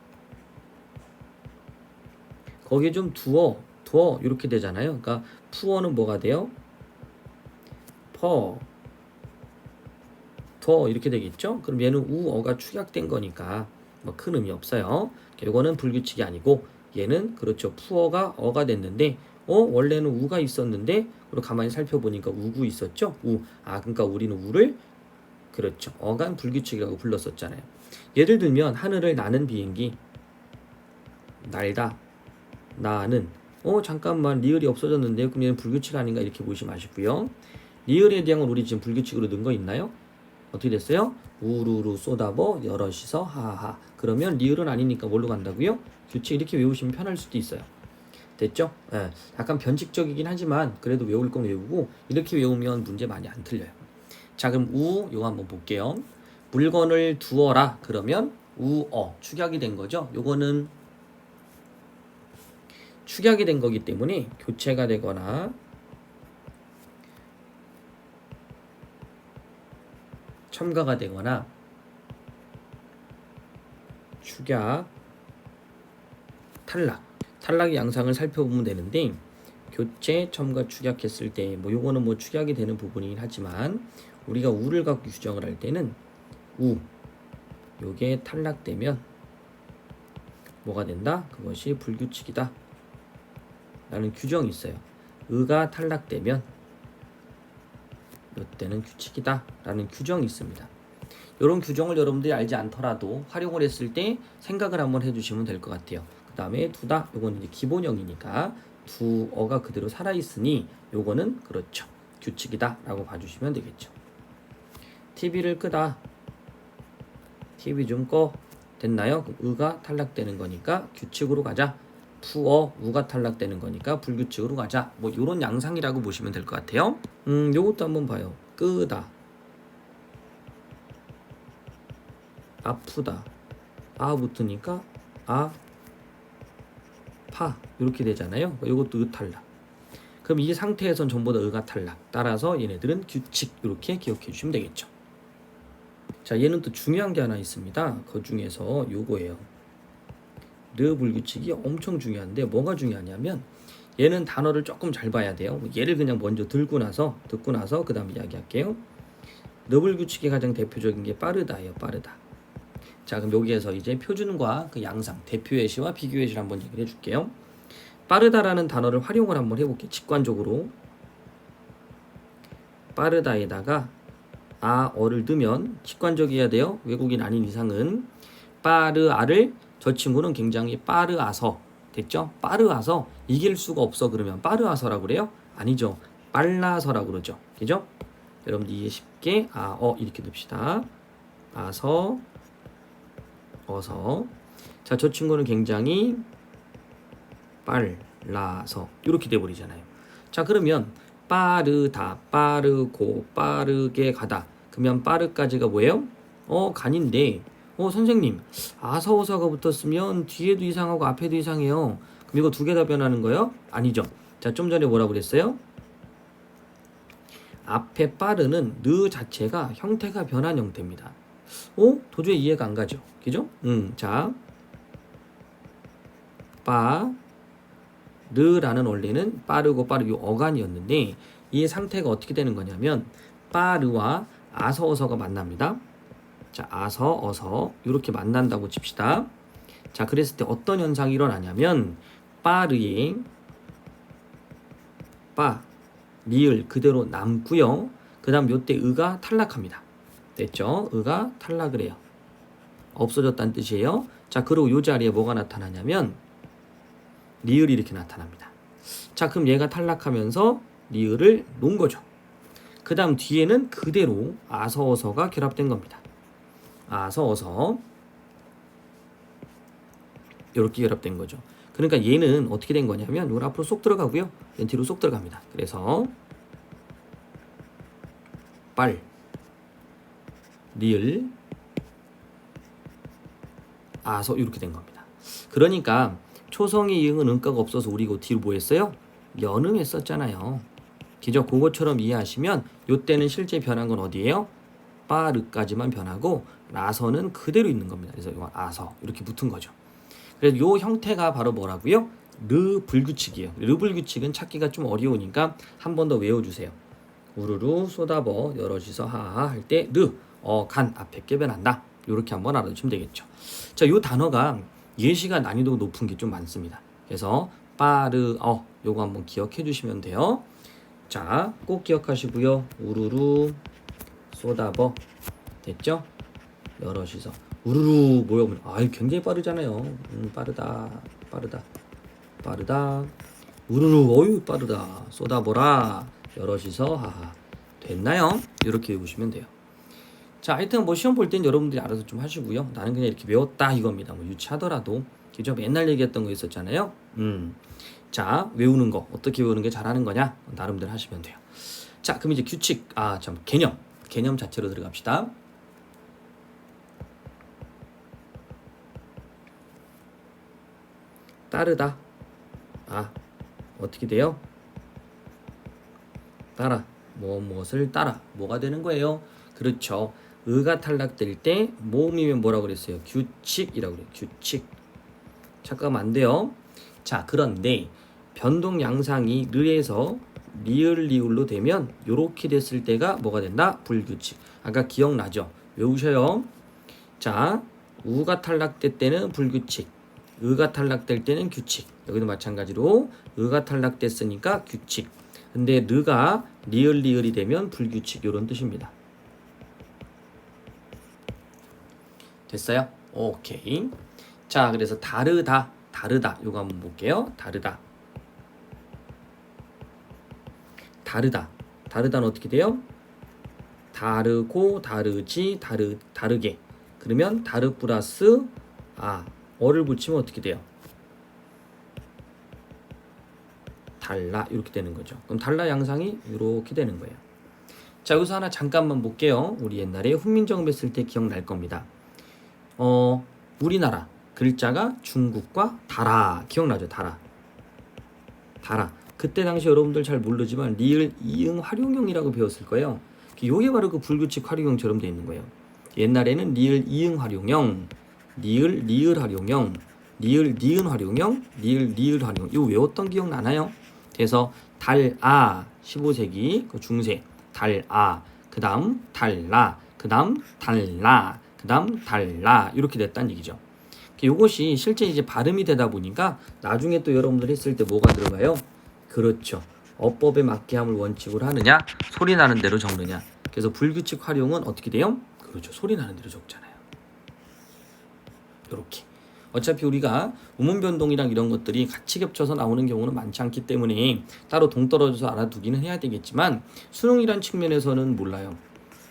거기에 좀 두어 이렇게 되잖아요. 그러니까 푸어는 뭐가 돼요? 더 이렇게 되겠죠? 그럼 얘는 우어가 축약된 거니까 뭐 큰 의미 없어요. 이거는 불규칙이 아니고 얘는 그렇죠. 푸어가 어가 됐는데 원래는 우가 있었는데 그리고 가만히 살펴보니까 우구 있었죠? 그러니까 우리는 우를 그렇죠. 어간 불규칙이라고 불렀었잖아요. 예를 들면 하늘을 나는 비행기 날다 나는 잠깐만 리을이 없어졌는데 그럼 얘는 불규칙 아닌가 이렇게 보시 마시고요. 리을에 대한 건 우리 지금 불규칙으로 넣은 거 있나요? 어떻게 됐어요? 우르르 쏟아버 여럿이서 하하. 그러면 리을은 아니니까 뭘로 간다고요? 규칙 이렇게 외우시면 편할 수도 있어요. 됐죠? 약간 변칙적이긴 하지만 그래도 외울 건 외우고 이렇게 외우면 문제 많이 안 틀려요. 자, 그럼 요거 한번 볼게요. 물건을 두어라 그러면 축약이 된 거죠. 요거는 축약이 된 거기 때문에 교체가 되거나 첨가가 되거나 축약, 탈락의 양상을 살펴보면 되는데 교체, 첨가, 축약했을 때 뭐 요거는 뭐 축약이 되는 부분이긴 하지만 우리가 우를 갖고 규정을 할 때는 요게 탈락되면 뭐가 된다? 그것이 불규칙이다 라는 규정이 있어요. 의가 탈락되면 이때는 규칙이다 라는 규정이 있습니다. 이런 규정을 여러분들이 알지 않더라도 활용을 했을 때 생각을 한번 해주시면 될 것 같아요. 그 다음에 두다, 요거는 이제 기본형이니까 두어가 그대로 살아있으니 요거는 그렇죠, 규칙이다 라고 봐주시면 되겠죠. TV를 끄다, TV 좀 꺼. 됐나요? 그럼 의가 탈락되는 거니까 규칙으로 가자. 투어, 우가 탈락되는 거니까 불규칙으로 가자. 뭐 요런 양상이라고 보시면 될 것 같아요. 요것도 한번 봐요. 끄다, 아프다, 아 붙으니까 파 이렇게 되잖아요. 요것도 의 탈락. 그럼 이 상태에선 전부 다 의가 탈락. 따라서 얘네들은 규칙 이렇게 기억해 주시면 되겠죠. 자, 얘는 또 중요한 게 하나 있습니다. 그 중에서 요거예요. 르 불규칙이 엄청 중요한데 뭐가 중요하냐면 얘는 단어를 조금 잘 봐야 돼요. 얘를 그냥 먼저 듣고 나서 그 다음 이야기할게요. 르 불규칙의 가장 대표적인 게 빠르다예요. 빠르다. 자, 그럼 여기에서 이제 표준과 그 양상, 대표 예시와 비교 예시를 한번 얘기를 해줄게요. 빠르다라는 단어를 활용을 한번 해볼게요. 직관적으로 빠르다에다가 어를 넣으면 직관적이어야 돼요. 외국인 아닌 이상은 빠르아를 저 친구는 굉장히 빠르아서 됐죠? 빠르아서 이길 수가 없어 그러면 빠르아서라고 그래요? 아니죠. 빨라서라고 그러죠. 그죠? 여러분들 이해 쉽게 이렇게 둡시다. 아서 어서. 자, 저 친구는 굉장히 빨라서 이렇게 돼버리잖아요. 자, 그러면 빠르다, 빠르고, 빠르게 가다. 그러면 빠르까지가 뭐예요? 간인데 선생님 아서어서가 붙었으면 뒤에도 이상하고 앞에도 이상해요. 그럼 이거 두 개 다 변하는 거예요? 아니죠. 자, 좀 전에 뭐라고 그랬어요? 앞에 빠르는 느 자체가 형태가 변한 형태입니다. 도저히 이해가 안 가죠. 그죠? 자, 빠르라는 원래는 빠르고 빠르 요 어간이었는데 이 상태가 어떻게 되는 거냐면 빠르와 아서어서가 만납니다. 자, 아서어서 이렇게 만난다고 칩시다. 자, 그랬을 때 어떤 현상이 일어나냐면 빠르에 리을 그대로 남고요. 그 다음 요때 의가 탈락합니다. 됐죠? 의가 탈락을 해요. 없어졌다는 뜻이에요. 자, 그리고 요 자리에 뭐가 나타나냐면 리을이 이렇게 나타납니다. 자, 그럼 얘가 탈락하면서 리을을 놓은 거죠. 그 다음 뒤에는 그대로 아서어서가 결합된 겁니다. 아서어서 이렇게 결합된 거죠. 그러니까 얘는 어떻게 된 거냐면 이걸 앞으로 쏙 들어가고요. 얘는 뒤로 쏙 들어갑니다. 그래서 리을 아서 이렇게 된 겁니다. 그러니까 초성의 이응은 음가가 없어서 우리 이거 뒤로 뭐 했어요? 연음했었잖아요. 그죠? 그것처럼 이해하시면 요때는 실제 변한 건 어디예요? 빠르까지만 변하고 라서는 그대로 있는 겁니다. 그래서 이거 아서 이렇게 붙은 거죠. 그래서 요 형태가 바로 뭐라고요? 르 불규칙이에요. 르 불규칙은 찾기가 좀 어려우니까 한 번 더 외워주세요. 우르르 쏟아버 여럿이서 하하 할 때 르 간 앞에 깨변한다. 이렇게 한번 알아두시면 되겠죠. 자, 요 단어가 예시가 난이도 높은 게 좀 많습니다. 그래서 요거 한번 기억해 주시면 돼요. 자, 꼭 기억하시고요. 우르르 쏟아버 됐죠? 여럿이서 우르르 모여보면 굉장히 빠르잖아요. 빠르다 우르르 빠르다 쏟아보라 여럿이서 하하 됐나요? 이렇게 외우시면 돼요. 자, 하여튼 뭐 시험 볼 땐 여러분들이 알아서 좀 하시고요. 나는 그냥 이렇게 외웠다 이겁니다. 뭐 유치하더라도 그죠? 맨날 얘기했던 거 있었잖아요. 자, 외우는 거 어떻게 외우는 게 잘하는 거냐 나름대로 하시면 돼요. 자, 그럼 이제 규칙 개념 자체로 들어갑시다. 따르다 아, 어떻게 돼요? 따라. 무엇을 따라. 뭐가 되는 거예요? 그렇죠. 의가 탈락될 때 모음이면 뭐라고 그랬어요? 규칙이라고 그래요. 규칙. 잠깐만 안 돼요. 자, 그런데 변동 양상이 르에서 리을로 되면 요렇게 됐을 때가 뭐가 된다? 불규칙. 아까 기억나죠? 외우셔요. 자, 우가 탈락될 때는 불규칙, 의가 탈락될 때는 규칙. 여기도 마찬가지로 의가 탈락됐으니까 규칙. 근데 르가 리을이 되면 불규칙. 이런 뜻입니다. 됐어요? 오케이. 자, 그래서 다르다. 요거 한번 볼게요. 다르다는 어떻게 돼요? 다르고, 다르지, 다르게. 그러면 다르 플러스 어를 붙이면 어떻게 돼요? 달라. 이렇게 되는 거죠. 그럼 달라 양상이 이렇게 되는 거예요. 자, 여기서 하나 잠깐만 볼게요. 우리 옛날에 훈민정음 했을 때 기억날 겁니다. 우리나라 글자가 중국과 달아. 기억나죠? 달아. 그때 당시 여러분들 잘 모르지만 리을 이응 활용형이라고 배웠을 거예요. 이게 바로 그 불규칙 활용형처럼 되어 있는 거예요. 옛날에는 리을 이응 활용형, 리을 활용형, 리을 니은 활용형, 리을 활용형. 이거 외웠던 기억 나나요? 그래서 달아 15세기 그 중세 달아, 그다음 달라, 그다음 달라, 그다음 달라 이렇게 됐다는 얘기죠. 이것이 실제 이제 발음이 되다 보니까 나중에 또 여러분들 했을 때 뭐가 들어가요? 그렇죠. 어법에 맞게 함을 원칙으로 하느냐, 소리 나는 대로 적느냐. 그래서 불규칙 활용은 어떻게 돼요? 그렇죠. 소리 나는 대로 적잖아요. 이렇게. 어차피 우리가 우문 변동이랑 이런 것들이 같이 겹쳐서 나오는 경우는 많지 않기 때문에 따로 동떨어져서 알아두기는 해야 되겠지만 수능이란 측면에서는 몰라요.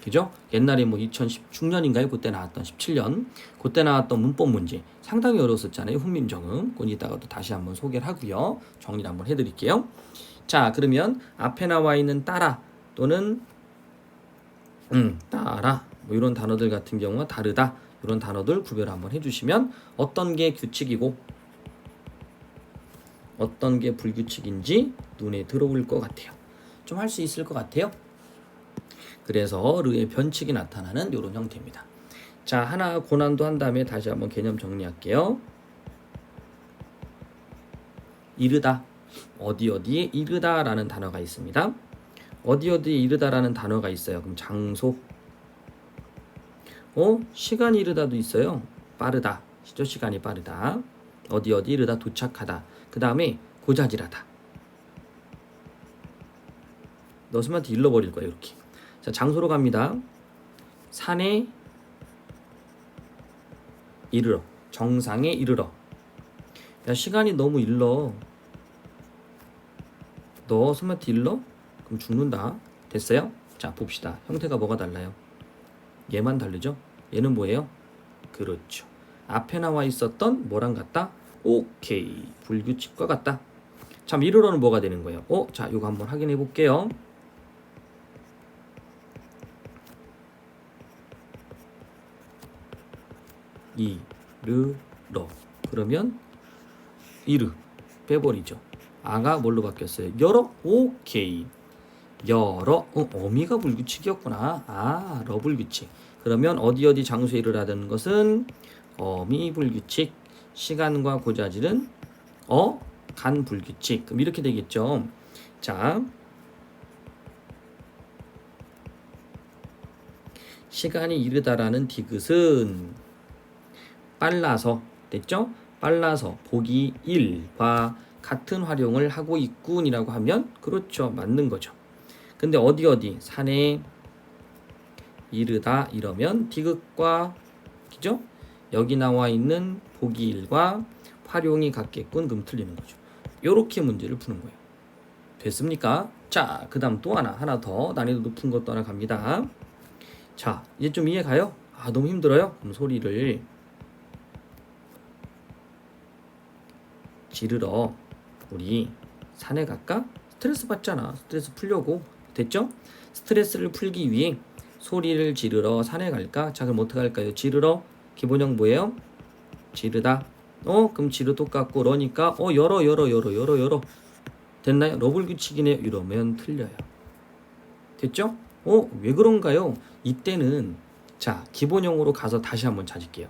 그죠? 옛날에 2016년인가요? 그때 나왔던 17년 그때 나왔던 문법 문제 상당히 어려웠었잖아요. 훈민정음. 그건 이따가 또 다시 한번 소개를 하고요. 정리를 한번 해드릴게요. 자, 그러면 앞에 나와 있는 따라 또는 따라 이런 단어들 같은 경우가 다르다. 이런 단어들 구별을 한번 해주시면 어떤 게 규칙이고 어떤 게 불규칙인지 눈에 들어올 것 같아요. 좀 할 수 있을 것 같아요. 그래서 르의 변칙이 나타나는 이런 형태입니다. 자, 하나 고난도 한 다음에 다시 한번 개념 정리할게요. 이르다. 어디에 이르다라는 단어가 있습니다. 어디에 이르다라는 단어가 있어요. 그럼 장소. 시간이 이르다도 있어요. 빠르다. 시간이 빠르다. 어디 이르다 도착하다. 그 다음에 고자질하다. 너 스마트 잃어버릴 거예요. 이렇게. 자, 장소로 갑니다. 산에 이르러. 정상에 이르러. 야, 시간이 너무 일러. 너 스마트 일러? 그럼 죽는다. 됐어요? 자, 봅시다. 형태가 뭐가 달라요? 얘만 다르죠? 얘는 뭐예요? 그렇죠. 앞에 나와 있었던 뭐랑 같다? 오케이. 불규칙과 같다. 자, 이르러는 뭐가 되는 거예요? 자, 이거 한번 확인해 볼게요. 이르러. 그러면 이르 빼버리죠. 아가 뭘로 바뀌었어요? 열어? 오케이. 열어. 어미가 불규칙이었구나. 러 불규칙. 그러면 어디 장소에 이르라는 것은 어미 불규칙. 시간과 고자질은 간 불규칙. 그럼 이렇게 되겠죠. 자, 시간이 이르다라는 디귿은 빨라서 됐죠? 빨라서 보기 1과 같은 활용을 하고 있군이라고 하면 그렇죠. 맞는 거죠. 근데 어디 산에 이르다 이러면 디귿과 그죠? 여기 나와 있는 보기 1과 활용이 같겠군. 그럼 틀리는 거죠. 요렇게 문제를 푸는 거예요. 됐습니까? 자, 그 다음 또 하나 더 난이도 높은 것도 하나 갑니다. 자, 이제 좀 이해 가요? 너무 힘들어요? 그럼 소리를 지르러 우리 산에 갈까? 스트레스 받잖아. 스트레스 풀려고. 됐죠? 스트레스를 풀기 위해 소리를 지르러 산에 갈까? 자, 그럼 어떻게 할까요? 지르러 기본형 뭐예요? 지르다. 그럼 지도 똑같고 러니까 열어 됐나요? 러블 규칙이네요. 이러면 틀려요. 됐죠? 왜 그런가요? 이때는 자 기본형으로 가서 다시 한번 찾을게요.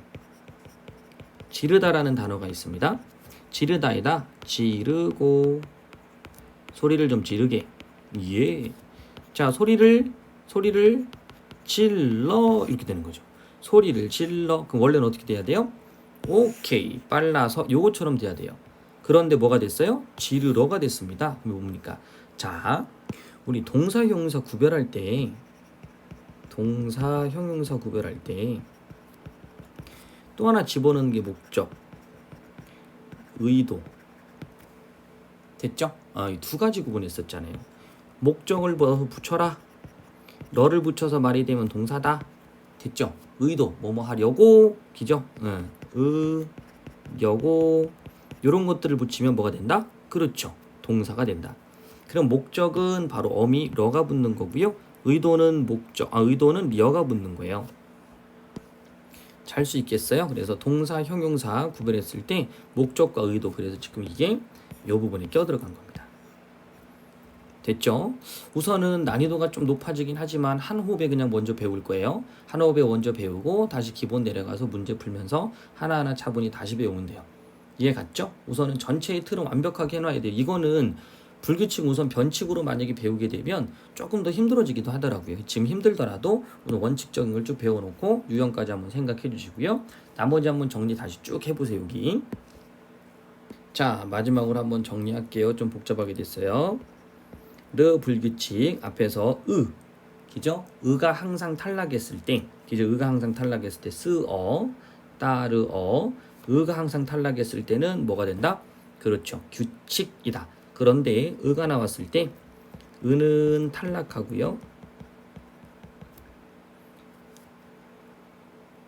지르다라는 단어가 있습니다. 지르다에다 지르고 소리를 좀 지르게. 예. 자 소리를 질러 이렇게 되는 거죠. 소리를 질러. 그럼 원래는 어떻게 돼야 돼요? 오케이 빨라서 요거처럼 돼야 돼요. 그런데 뭐가 됐어요? 지르러가 됐습니다. 그럼 뭡니까? 자 우리 동사 형용사 구별할 때 또 하나 집어넣는 게 목적, 의도. 됐죠? 이 두 가지 구분했었잖아요. 목적을 붙여라. 너를 붙여서 말이 되면 동사다. 됐죠? 의도 뭐뭐 하려고 기죠? 여고 이런 것들을 붙이면 뭐가 된다? 그렇죠. 동사가 된다. 그럼 목적은 바로 어미 러가 붙는 거고요. 의도는 의도는 리어가 붙는 거예요. 잘 수 있겠어요? 그래서 동사, 형용사 구별했을 때 목적과 의도, 그래서 지금 이게 이 부분에 껴들어간 겁니다. 됐죠? 우선은 난이도가 좀 높아지긴 하지만 한 호흡에 그냥 먼저 배울 거예요. 한 호흡에 먼저 배우고 다시 기본 내려가서 문제 풀면서 하나하나 차분히 다시 배우면 돼요. 이해 갔죠? 우선은 전체의 틀은 완벽하게 해놔야 돼요. 이거는 불규칙 우선 변칙으로 만약에 배우게 되면 조금 더 힘들어지기도 하더라고요. 지금 힘들더라도 오늘 원칙적인 걸 쭉 배워놓고 유형까지 한번 생각해 주시고요. 나머지 한번 정리 다시 쭉 해보세요. 여기. 자 마지막으로 한번 정리할게요. 좀 복잡하게 됐어요. 르 불규칙 앞에서 기죠? 의가 항상 탈락했을 때 기죠? 의가 항상 탈락했을 때 스어 따르어 의가 항상 탈락했을 때는 뭐가 된다? 그렇죠. 규칙이다. 그런데 의가 나왔을 때 의는 탈락하고요.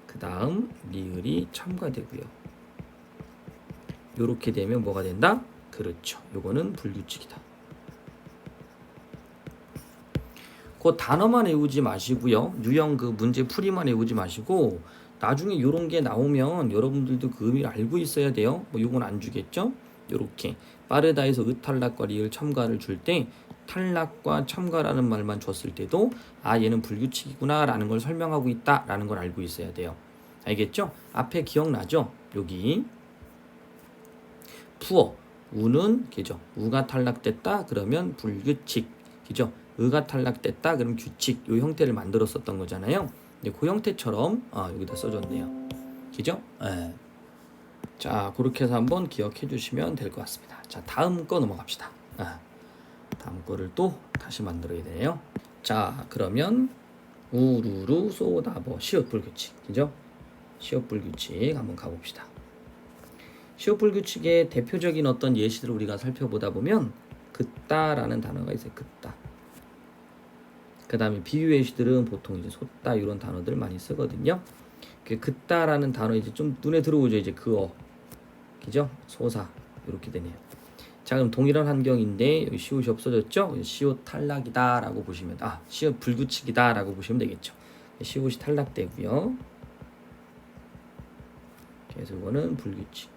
그 다음 리을이 첨가되고요. 요렇게 되면 뭐가 된다? 그렇죠. 요거는 불규칙이다. 그 단어만 외우지 마시고요. 유형 그 문제 풀이만 외우지 마시고 나중에 요런 게 나오면 여러분들도 그 의미를 알고 있어야 돼요. 뭐 요건 안 주겠죠? 요렇게 빠르다에서 의탈락과 리을 첨가를 줄 때 탈락과 첨가라는 말만 줬을 때도 얘는 불규칙이구나 라는 걸 설명하고 있다 라는 걸 알고 있어야 돼요. 알겠죠? 앞에 기억나죠? 여기 푸어 우는 기죠. 우가 탈락됐다 그러면 불규칙 기죠. 의가 탈락됐다 그럼 규칙 요 형태를 만들었었던 거잖아요. 그 형태처럼 여기다 써줬네요. 기죠? 네. 자 그렇게 해서 한번 기억해 주시면 될 것 같습니다. 자 다음 거 넘어갑시다. 다음 거를 또 다시 만들어야 되네요. 자 그러면 우루루 쏘다버 시옷 불규칙 그죠? 시옷 불규칙 한번 가봅시다. 시옷 불규칙의 대표적인 어떤 예시들을 우리가 살펴보다 보면 그따라는 단어가 있어요. 그따. 그 다음에 비유 예시들은 보통 이제 솟다 이런 단어들 많이 쓰거든요. 그따라는 단어 이제 좀 눈에 들어오죠. 이제 그어 그죠? 소사 이렇게 되네요. 자 그럼 동일한 환경인데 여기 시옷이 없어졌죠? 시옷 탈락이다 라고 보시면 시옷 불규칙이다 라고 보시면 되겠죠. 시옷이 탈락되고요. 그래서 이거는 불규칙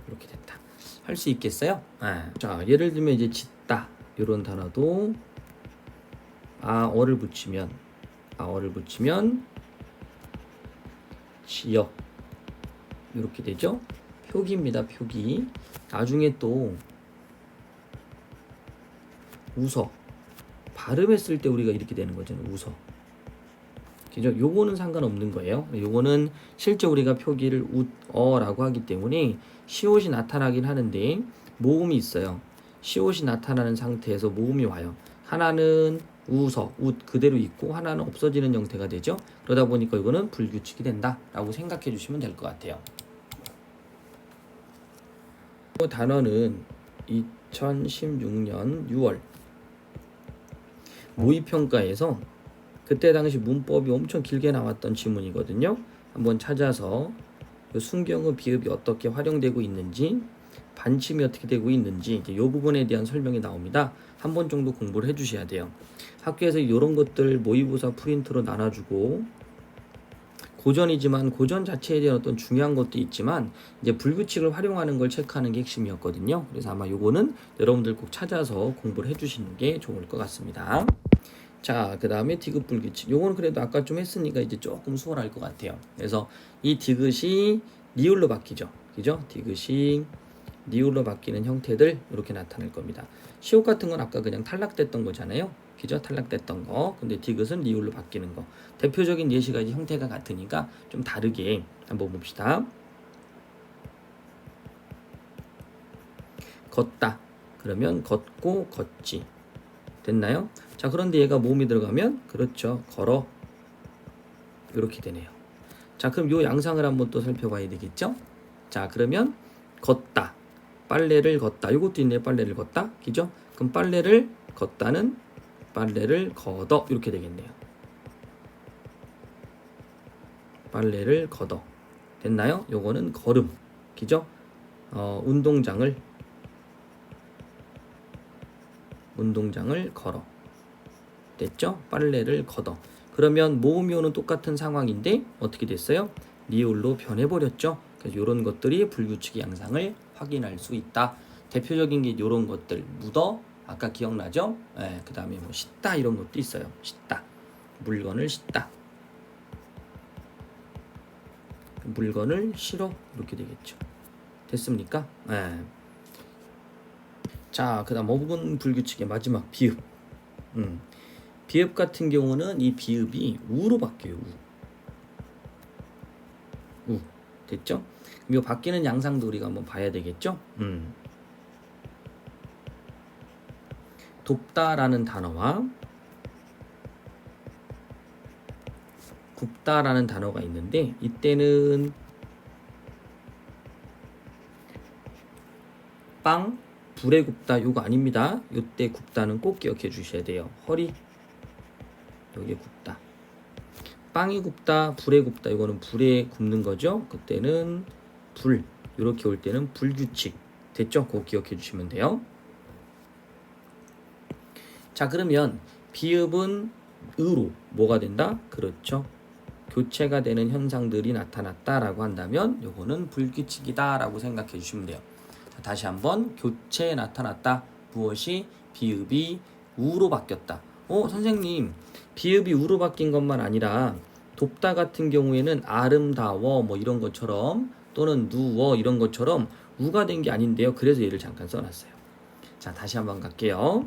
이렇게 됐다. 할 수 있겠어요? 자 예를 들면 이제 짓다 이런 단어도 어를 붙이면 지어 이렇게 되죠. 표기입니다. 표기. 나중에 또 웃어 발음했을 때 우리가 이렇게 되는 거잖아요. 웃어. 그죠? 요거는 상관없는 거예요. 요거는 실제 우리가 표기를 웃어라고 하기 때문에 시옷이 나타나긴 하는데 모음이 있어요. 시옷이 나타나는 상태에서 모음이 와요. 하나는 웃어, 웃 그대로 있고 하나는 없어지는 형태가 되죠. 그러다 보니까 이거는 불규칙이 된다라고 생각해 주시면 될 것 같아요. 이 단어는 2016년 6월 모의평가에서 그때 당시 문법이 엄청 길게 나왔던 지문이거든요. 한번 찾아서 순경어 비읍이 어떻게 활용되고 있는지 반침이 어떻게 되고 있는지 이 부분에 대한 설명이 나옵니다. 한 번 정도 공부를 해주셔야 돼요. 학교에서 이런 것들 모의고사 프린트로 나눠주고 고전이지만 고전 자체에 대한 어떤 중요한 것도 있지만 이제 불규칙을 활용하는 걸 체크하는 게 핵심이었거든요. 그래서 아마 요거는 여러분들 꼭 찾아서 공부를 해주시는 게 좋을 것 같습니다. 자, 그 다음에 디귿 불규칙. 요거는 그래도 아까 좀 했으니까 이제 조금 수월할 것 같아요. 그래서 이 디귿이 니을로 바뀌죠. 그죠? 디귿이 니을로 바뀌는 형태들 이렇게 나타날 겁니다. 시옷 같은 건 아까 그냥 탈락됐던 거잖아요. 그죠? 탈락됐던 거. 근데 디귿은 니을로 바뀌는 거. 대표적인 예시가 이제 형태가 같으니까 좀 다르게 한번 봅시다. 걷다. 그러면 걷고 걷지. 됐나요? 자, 그런데 얘가 모음이 들어가면 그렇죠. 걸어. 이렇게 되네요. 자, 그럼 요 양상을 한번 또 살펴봐야 되겠죠? 자, 그러면 걷다. 빨래를 걷다. 이것도 있네요. 빨래를 걷다. 그죠? 그럼 빨래를 걷다는 빨래를 걷어. 이렇게 되겠네요. 빨래를 걷어. 됐나요? 요거는 걸음. 그죠? 운동장을 걸어. 됐죠? 빨래를 걷어. 그러면 모음이 오는 똑같은 상황인데 어떻게 됐어요? 니을로 변해버렸죠. 그래서 이런 것들이 불규칙의 양상을 확인할 수 있다. 대표적인 게 이런 것들. 묻어. 아까 기억나죠? 네, 그 다음에 뭐 씻다 이런 것도 있어요. 씻다. 물건을 씻다. 물건을 실어. 이렇게 되겠죠. 됐습니까? 네. 자, 그 다음 어분 불규칙의 마지막 비읍. 비읍 같은 경우는 이 비읍이 우로 바뀌어요. 우. 됐죠? 그럼 이 바뀌는 양상도 우리가 한번 봐야 되겠죠? 돕다라는 단어와 굽다라는 단어가 있는데 이때는 빵, 불에 굽다 요거 아닙니다. 요때 굽다는 꼭 기억해 주셔야 돼요. 허리 여기에 굽다. 빵이 굽다, 불에 굽다. 이거는 불에 굽는 거죠. 그때는 불. 이렇게 올 때는 불규칙. 됐죠? 그거 기억해 주시면 돼요. 자, 그러면 비읍은 으로 뭐가 된다? 그렇죠. 교체가 되는 현상들이 나타났다라고 한다면 요거는 불규칙이다라고 생각해 주시면 돼요. 자, 다시 한번 교체에 나타났다. 무엇이? 비읍이 우로 바뀌었다. 선생님, 비읍이 우로 바뀐 것만 아니라 돕다 같은 경우에는 아름다워 뭐 이런 것처럼 또는 누워 이런 것처럼 우가 된 게 아닌데요. 그래서 얘를 잠깐 써놨어요. 자, 다시 한번 갈게요.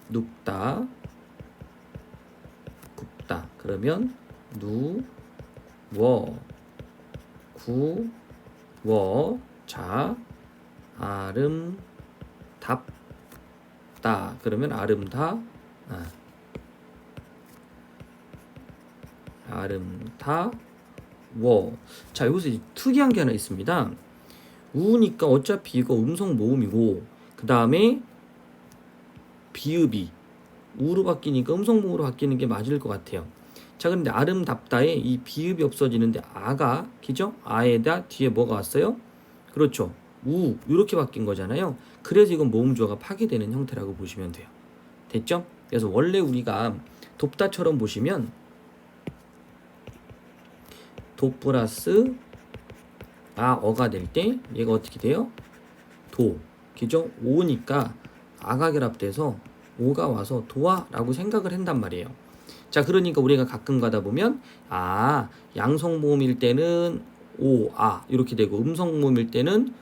눕다, 굽다. 그러면 누워, 구워, 자, 아름답다. 그러면 아름다워. 자, 여기서 특이한 게 하나 있습니다. 우니까 어차피 이거 음성 모음이고 그 다음에 비읍이 우로 바뀌니까 음성 모음으로 바뀌는 게 맞을 것 같아요. 자, 그런데 아름답다에 이 비읍이 없어지는데 아가, 그죠? 아에다 뒤에 뭐가 왔어요? 그렇죠. 우 이렇게 바뀐 거잖아요. 그래서 이건 모음조화가 파괴되는 형태라고 보시면 돼요. 됐죠? 그래서 원래 우리가 돕다처럼 보시면 도 플러스 어가 될 때 얘가 어떻게 돼요? 도, 그죠? 오니까 아가 결합돼서 오가 와서 도와라고 생각을 한단 말이에요. 자, 그러니까 우리가 가끔 가다 보면 양성 모음일 때는 이렇게 되고 음성 모음일 때는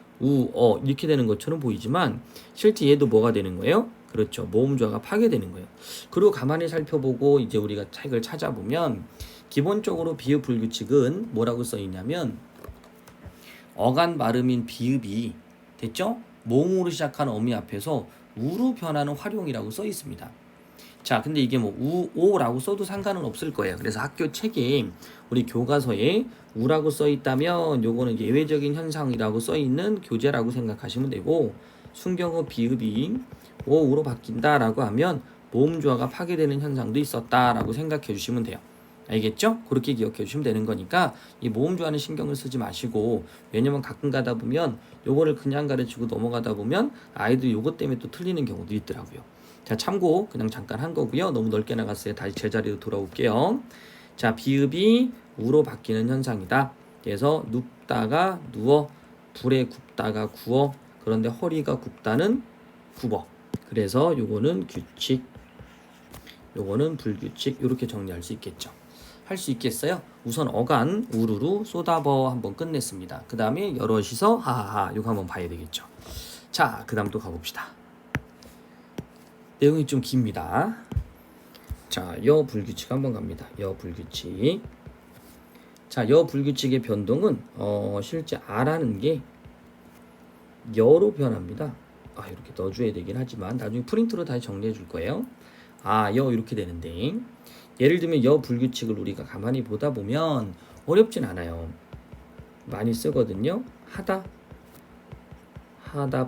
이렇게 되는 것처럼 보이지만 실제 얘도 뭐가 되는 거예요? 그렇죠. 모음조화가 파괴되는 거예요. 그리고 가만히 살펴보고 이제 우리가 책을 찾아보면 기본적으로 비읍 불규칙은 뭐라고 써 있냐면 어간 발음인 비읍이 됐죠? 모음으로 시작하는 어미 앞에서 우로 변하는 활용이라고 써 있습니다. 자, 근데 이게 뭐 오라고 써도 상관은 없을 거예요. 그래서 학교 책에 우리 교과서에 우라고 써 있다면 요거는 예외적인 현상이라고 써 있는 교재라고 생각하시면 되고 순경어 비읍이 오로 바뀐다라고 하면 모음조화가 파괴되는 현상도 있었다라고 생각해 주시면 돼요. 알겠죠? 그렇게 기억해 주시면 되는 거니까 이 모음조화는 신경을 쓰지 마시고 왜냐면 가끔 가다 보면 요거를 그냥 가르치고 넘어가다 보면 아이들이 요것 때문에 또 틀리는 경우도 있더라고요. 자, 참고 그냥 잠깐 한 거고요. 너무 넓게 나갔어요. 다시 제자리로 돌아올게요. 자, 비읍이 우로 바뀌는 현상이다. 그래서 눕다가 누워, 불에 굽다가 구워, 그런데 허리가 굽다는 굽어. 그래서 요거는 규칙, 요거는 불규칙, 이렇게 정리할 수 있겠죠. 할 수 있겠어요? 우선 어간, 우르르, 쏟아버 한번 끝냈습니다. 그 다음에 여럿이서 하하하, 요거 한번 봐야 되겠죠. 자, 그 다음 또 가봅시다. 내용이 좀 깁니다. 자, 여 불규칙 한번 갑니다. 여 불규칙. 자, 여 불규칙의 변동은 실제 아라는 게 여로 변합니다. 아, 이렇게 넣어줘야 되긴 하지만 나중에 프린트로 다시 정리해 줄 거예요. 아, 여 이렇게 되는데, 예를 들면 여 불규칙을 우리가 가만히 보다 보면 어렵진 않아요. 많이 쓰거든요. 하다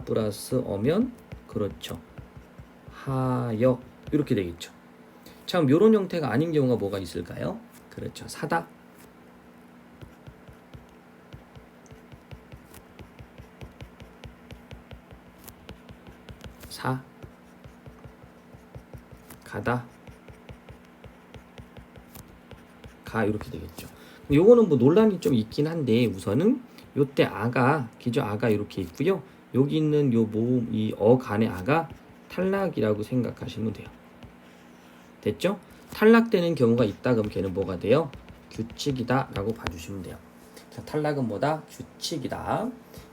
플러스 어면, 그렇죠, 하여, 이렇게 되겠죠. 참 요런 형태가 아닌 경우가 뭐가 있을까요? 그렇죠, 사다, 사, 가다, 가, 이렇게 되겠죠. 요거는 뭐 논란이 좀 있긴 한데, 우선은 요때 아가, 기저 아가 이렇게 있고요. 여기 있는 요 모음, 이 어간의 아가 탈락이라고 생각하시면 돼요. 됐죠? 탈락되는 경우가 있다 그럼 걔는 뭐가 돼요? 규칙이다 라고 봐주시면 돼요. 자, 탈락은 뭐다? 규칙이다.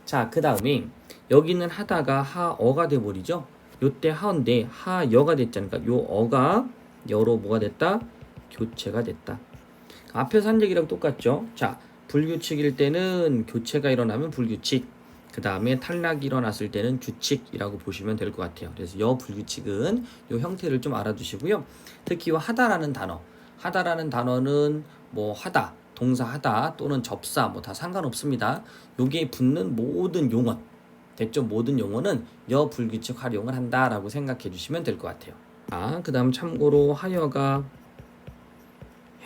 자, 그 다음에 여기 있는 하다가 하어가 돼버리죠. 요때 하인데 하여가 됐잖아요. 그러니까 요 어가 여로 뭐가 됐다? 교체가 됐다. 앞에서 한 얘기랑 똑같죠. 자, 불규칙일 때는 교체가 일어나면 불규칙, 그 다음에 탈락이 일어났을 때는 규칙이라고 보시면 될 것 같아요. 그래서 여 불규칙은 이 형태를 좀 알아두시고요. 특히 하다라는 단어, 하다라는 단어는 뭐 하다, 동사 하다 또는 접사 뭐 다 상관없습니다. 여기에 붙는 모든 용언, 됐죠? 모든 용어는 여 불규칙 활용을 한다라고 생각해 주시면 될 것 같아요. 아, 그 다음 참고로 하여가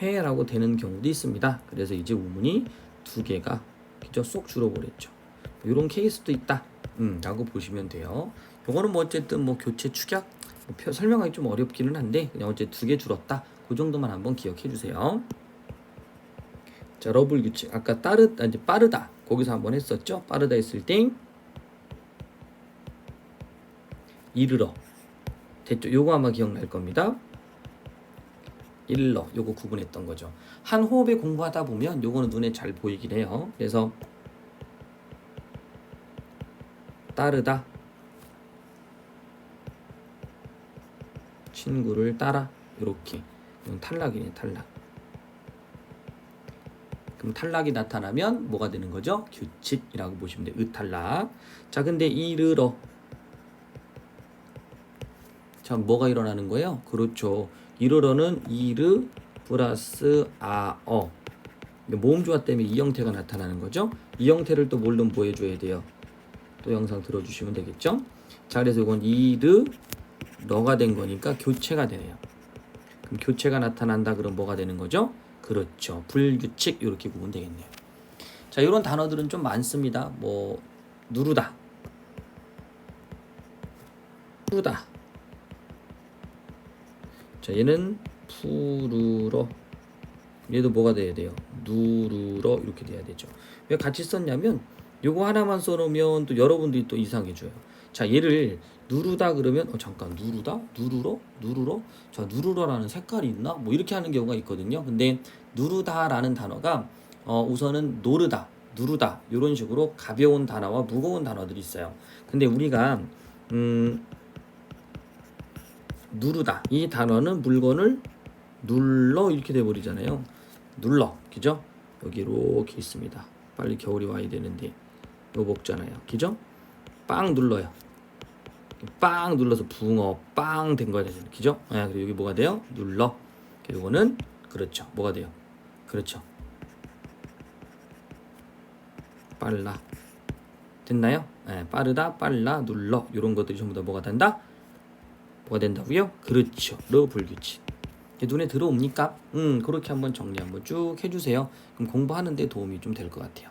해라고 되는 경우도 있습니다. 그래서 이제 우문이 두 개가 그죠? 쏙 줄어버렸죠. 이런 케이스도 있다. 라고 보시면 돼요. 요거는 뭐 어쨌든 뭐 교체 축약 뭐 설명하기 좀 어렵기는 한데 그냥 어째 두 개 줄었다. 그 정도만 한번 기억해 주세요. 자, 러블 규칙 아까 이제 빠르다 거기서 한번 했었죠. 빠르다 했을 때 이르러 됐죠. 요거 아마 기억날 겁니다. 일러 요거 구분했던 거죠. 한 호흡에 공부하다 보면 요거는 눈에 잘 보이긴 해요. 그래서 따르다, 친구를 따라, 이렇게. 이건 탈락이네, 탈락. 그럼 탈락이 나타나면 뭐가 되는 거죠? 규칙이라고 보시면 돼요. 탈락. 자, 근데 이르러. 자, 뭐가 일어나는 거예요? 그렇죠. 이르러는 이르 플러스 아어. 모음 조화 때문에 이 형태가 나타나는 거죠. 이 형태를 또 모르면 뭐 해줘야 돼요? 또 영상 들어주시면 되겠죠. 자, 그래서 이건 이르 너가 된 거니까 교체가 되네요. 그럼 교체가 나타난다 그럼 뭐가 되는 거죠? 그렇죠. 불규칙 이렇게 보면 되겠네요. 자, 이런 단어들은 좀 많습니다. 뭐 누르다, 푸다. 자, 얘는 푸르러. 얘도 뭐가 돼야 돼요? 누르러 이렇게 돼야 되죠. 왜 같이 썼냐면 요거 하나만 써놓으면 또 여러분들이 또 이상해져요. 자, 얘를 누르다 그러면 잠깐 누르다? 누르러? 누르러? 자, 누르러라는 색깔이 있나? 뭐 이렇게 하는 경우가 있거든요. 근데 누르다라는 단어가 우선은 노르다, 누르다 이런 식으로 가벼운 단어와 무거운 단어들이 있어요. 근데 우리가 누르다 이 단어는 물건을 눌러 이렇게 돼버리잖아요. 눌러, 그죠? 여기 이렇게 있습니다. 빨리 겨울이 와야 되는데 이거 먹잖아요, 그죠? 빵 눌러요. 빵 눌러서 붕어 빵 된 거야 되죠, 그죠? 그리고 여기 뭐가 돼요? 눌러. 이거는 그렇죠. 뭐가 돼요? 그렇죠. 빨라. 됐나요? 빠르다, 빨라, 눌러 이런 것들이 전부 다 뭐가 된다? 뭐가 된다고요? 그렇죠. 러 불규칙. 눈에 들어옵니까? 그렇게 한번 정리 한번 쭉 해주세요. 그럼 공부하는데 도움이 좀 될 것 같아요.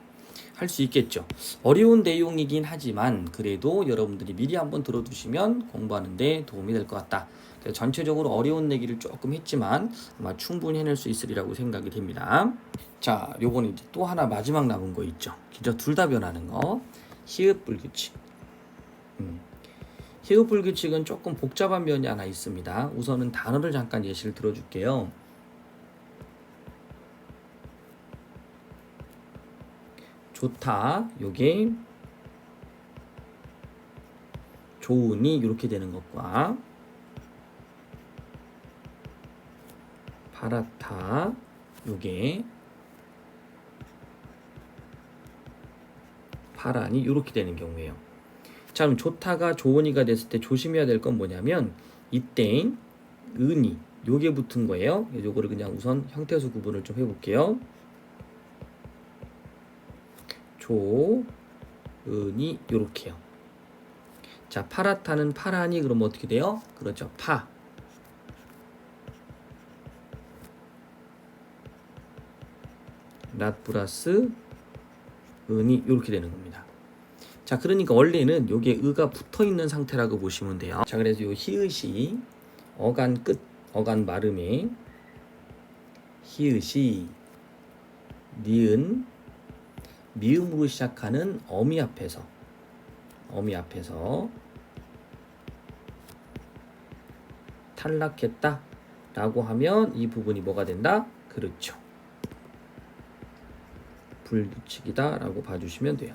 할 수 있겠죠. 어려운 내용이긴 하지만 그래도 여러분들이 미리 한번 들어두시면 공부하는 데 도움이 될 것 같다. 그래서 전체적으로 어려운 내기를 조금 했지만 아마 충분히 해낼 수 있으리라고 생각이 됩니다. 자, 요거는 이제 또 하나 마지막 남은 거 있죠. 기저 둘 다 변하는 거. 히읗 불규칙. 히읗 불규칙은 조금 복잡한 면이 하나 있습니다. 우선은 단어를 잠깐 예시를 들어줄게요. 좋다, 요게 좋으니 이렇게 되는 것과 바라타, 요게 바라니 이렇게 되는 경우예요. 자, 그럼 좋다가 좋으니가 됐을 때 조심해야 될 건 뭐냐면 이때 은이 요게 붙은 거예요. 요거를 그냥 우선 형태수 구분을 좀 해볼게요. 조은이 요렇게요. 자, 파라타는 파라니 그러면 어떻게 돼요? 그렇죠. 파. 랏 플러스 은이 이렇게 되는 겁니다. 자, 그러니까 원래는 여기에 의가 붙어 있는 상태라고 보시면 돼요. 자, 그래서 요 히읗이 어간 끝, 어간 발음에 히읗이 니은 미음으로 시작하는 어미 앞에서 탈락했다 라고 하면 이 부분이 뭐가 된다? 그렇죠. 불규칙이다 라고 봐주시면 돼요.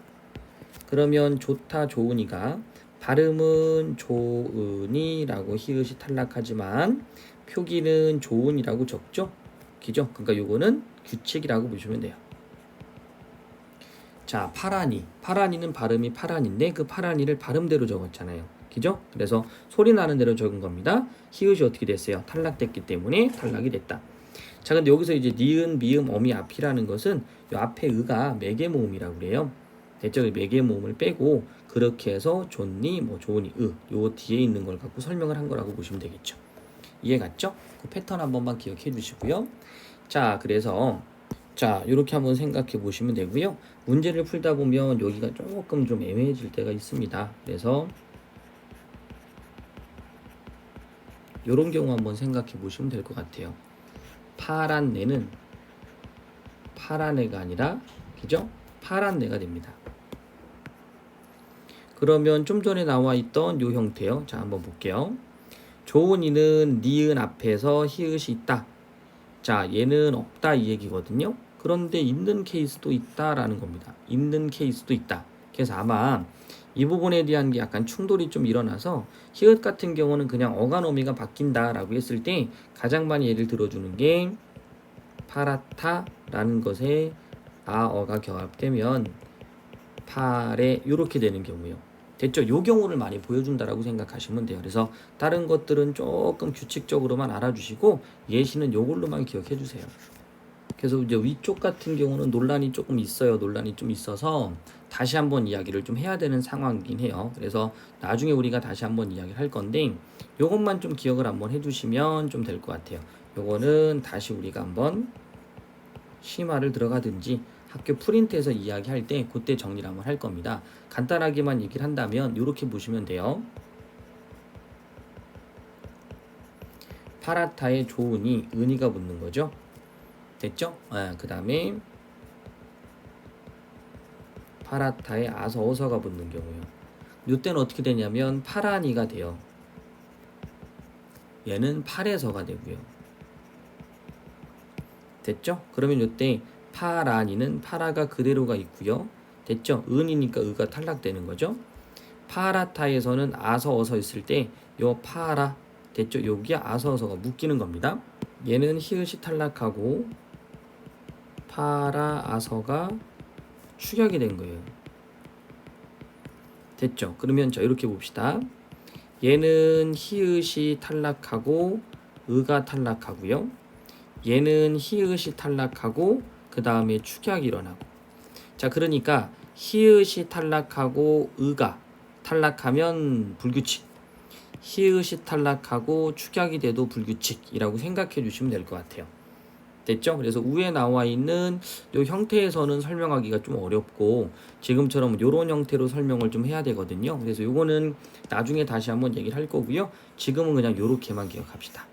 그러면 좋다 좋으니가 발음은 좋으니라고 히읗이 탈락하지만 표기는 좋으니라고 적죠? 그죠? 그러니까 요거는 규칙이라고 보시면 돼요. 자, 파라니는 발음이 파란인데 그 파란이를 발음대로 적었잖아요. 그죠? 그래서 소리 나는 대로 적은 겁니다. 히읗이 어떻게 됐어요? 탈락됐기 때문에 탈락이 됐다. 자, 근데 여기서 이제 니은, 미음, 어미 앞이라는 것은 요 앞에 의가 매개모음이라고 그래요. 됐죠? 매개모음을 빼고 그렇게 해서 좋니, 뭐 좋으니, 요 뒤에 있는 걸 갖고 설명을 한 거라고 보시면 되겠죠. 이해 갔죠? 그 패턴 한 번만 기억해 주시고요. 자, 그래서 자, 이렇게 한번 생각해 보시면 되고요. 문제를 풀다 보면 여기가 조금 좀 애매해질 때가 있습니다. 그래서 이런 경우 한번 생각해 보시면 될 것 같아요. 파란 내는 파란 애가 아니라 그죠? 파란 애가 됩니다. 그러면 좀 전에 나와 있던 요 형태요. 자, 한번 볼게요. 좋은 이는 니은 앞에서 히읗이 있다. 자, 얘는 없다 이 얘기거든요. 그런데 있는 케이스도 있다라는 겁니다. 있는 케이스도 있다. 그래서 아마 이 부분에 대한 게 약간 충돌이 좀 일어나서 히읗 같은 경우는 그냥 어간어미가 바뀐다라고 했을 때 가장 많이 예를 들어주는 게 파라타라는 것에 아어가 결합되면 파레 이렇게 되는 경우요. 됐죠? 요 경우를 많이 보여준다라고 생각하시면 돼요. 그래서 다른 것들은 조금 규칙적으로만 알아주시고 예시는 요걸로만 기억해 주세요. 그래서 이제 위쪽 같은 경우는 논란이 조금 있어요. 논란이 좀 있어서 다시 한번 이야기를 좀 해야 되는 상황이긴 해요. 그래서 나중에 우리가 다시 한번 이야기를 할 건데 요것만 좀 기억을 한번 해주시면 좀 될 것 같아요. 요거는 다시 우리가 한번 심화를 들어가든지 학교 프린트에서 이야기할 때 그때 정리를 한번 할 겁니다. 간단하게만 얘기를 한다면 이렇게 보시면 돼요. 파라타에 좋으니 은이가 붙는 거죠. 됐죠? 그 다음에 파라타에 아서 어서가 붙는 경우요. 이때는 어떻게 되냐면 파라니가 돼요. 얘는 팔에서가 되고요. 됐죠? 그러면 이때 파라니는 파라가 그대로가 있고요. 됐죠? 은이니까 의가 탈락되는 거죠. 파라타에서는 아서 어서 있을 때 요 파라 됐죠? 여기에 아서 어서가 묶이는 겁니다. 얘는 히읗이 탈락하고 파라 아서가 축약이 된 거예요. 됐죠? 그러면 자 이렇게 봅시다. 얘는 히읗이 탈락하고 의가 탈락하고요. 얘는 히읗이 탈락하고 그 다음에 축약이 일어나고. 자, 그러니까 히읗이 탈락하고 의가 탈락하면 불규칙, 히읗이 탈락하고 축약이 돼도 불규칙이라고 생각해 주시면 될 것 같아요. 됐죠? 그래서 위에 나와 있는 요 형태에서는 설명하기가 좀 어렵고 지금처럼 요런 형태로 설명을 좀 해야 되거든요. 그래서 요거는 나중에 다시 한번 얘기를 할 거고요. 지금은 그냥 요렇게만 기억합시다.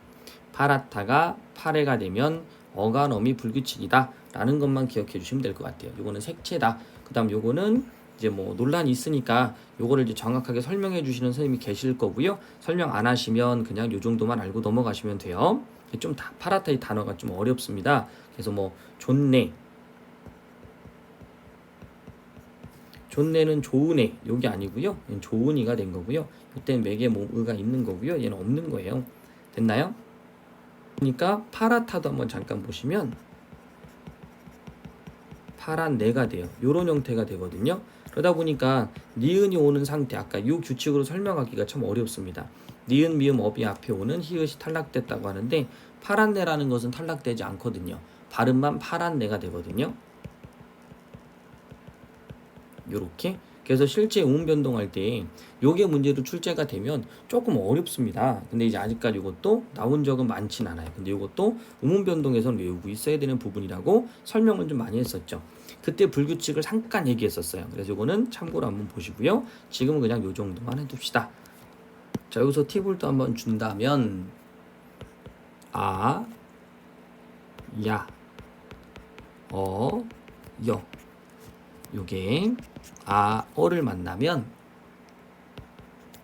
파랗다가 파래가 되면 어간어미 불규칙이다 라는 것만 기억해 주시면 될 것 같아요. 요거는 색채다. 그 다음 요거는 이제 뭐 논란이 있으니까 요거를 이제 정확하게 설명해 주시는 선생님이 계실 거고요. 설명 안 하시면 그냥 요 정도만 알고 넘어가시면 돼요. 좀 파랗다 이 단어가 좀 어렵습니다. 그래서 뭐 좋네, 좋네는 좋으네 요게 아니고요. 좋으니가 된 거고요. 이때 맥에 뭐 의가 있는 거고요. 얘는 없는 거예요. 됐나요? 그러니까 파랗다도 한번 잠깐 보시면 파란 내가 돼요. 요런 형태가 되거든요. 그러다 보니까 니은이 오는 상태 아까 요 규칙으로 설명하기가 참 어렵습니다. 니은 미음 업이 앞에 오는 히읗이 탈락됐다고 하는데 파란 내라는 것은 탈락되지 않거든요. 발음만 파란 내가 되거든요. 요렇게. 그래서 실제 음 변동할 때 요게 문제로 출제가 되면 조금 어렵습니다. 근데 이제 아직까지 이것도 나온 적은 많진 않아요. 근데 이것도 음운 변동에서는 외우고 있어야 되는 부분이라고 설명을 좀 많이 했었죠. 그때 불규칙을 잠깐 얘기했었어요. 그래서 이거는 참고로 한번 보시고요. 지금은 그냥 요 정도만 해둡시다. 자, 여기서 팁을 또 한번 준다면 아, 야, 여 요게 어를 만나면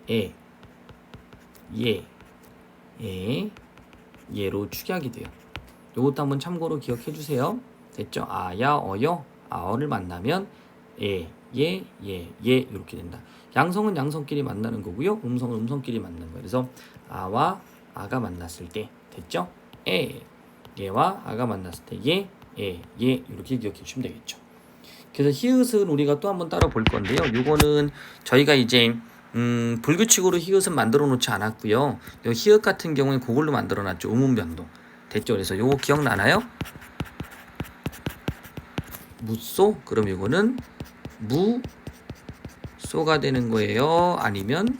에, 예로 축약이 돼요. 요것도 한번 참고로 기억해 주세요. 됐죠? 아야, 어여, 아어를 만나면 예 이렇게 된다. 양성은 양성끼리 만나는 거고요. 음성은 음성끼리 만나는 거예요. 그래서 아와 아가 만났을 때 됐죠? 얘와 아가 만났을 때 예 이렇게 기억해 주시면 되겠죠. 그래서 히읗은 우리가 또 한번 따라 볼 건데요. 요거는 저희가 이제 불규칙으로 히읗은 만들어 놓지 않았고요. 요 히읗 같은 경우는 그걸로 만들어 놨죠. 음운 변동. 됐죠? 그래서 요거 기억나나요? 무쏘? 그럼 이거는 무쏘가 되는 거예요? 아니면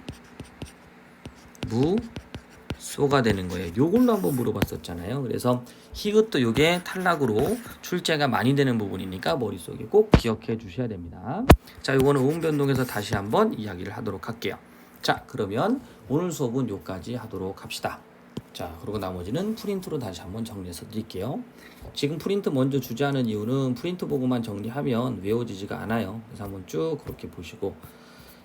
무쏘가 되는 거예요? 요걸로 한번 물어봤었잖아요. 그래서 히읗도 요게 탈락으로 출제가 많이 되는 부분이니까 머릿속에 꼭 기억해 주셔야 됩니다. 자, 요거는 음 변동에서 다시 한번 이야기를 하도록 할게요. 자, 그러면 오늘 수업은 요까지 하도록 합시다. 자, 그리고 나머지는 프린트로 다시 한번 정리해서 드릴게요. 지금 프린트 먼저 주제하는 이유는 프린트 보고만 정리하면 외워지지가 않아요. 그래서 한번 쭉 그렇게 보시고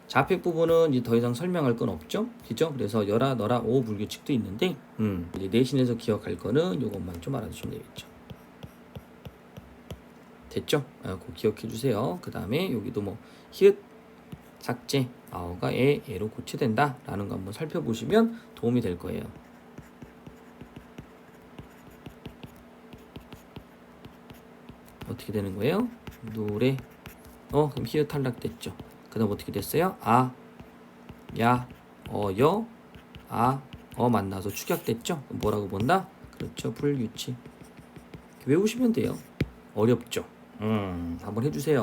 자폐 부분은 이제 더 이상 설명할 건 없죠? 그죠? 그래서 여라, 너라, 오 불규칙도 있는데 이제 내신에서 기억할 거는 요것만 좀 알아두시면 되겠죠. 됐죠? 꼭 기억해 주세요. 그 다음에 여기도 뭐 히읗 삭제, 아어가 에로 고치된다 라는 거 한번 살펴보시면 도움이 될 거예요. 어떻게 되는 거예요? 노래 그럼 히읗 탈락됐죠. 그 다음 어떻게 됐어요? 아, 야, 여, 만나서 축약됐죠? 그럼 뭐라고 본다? 그렇죠. 불규칙. 외우시면 돼요. 어렵죠? 한번 해주세요.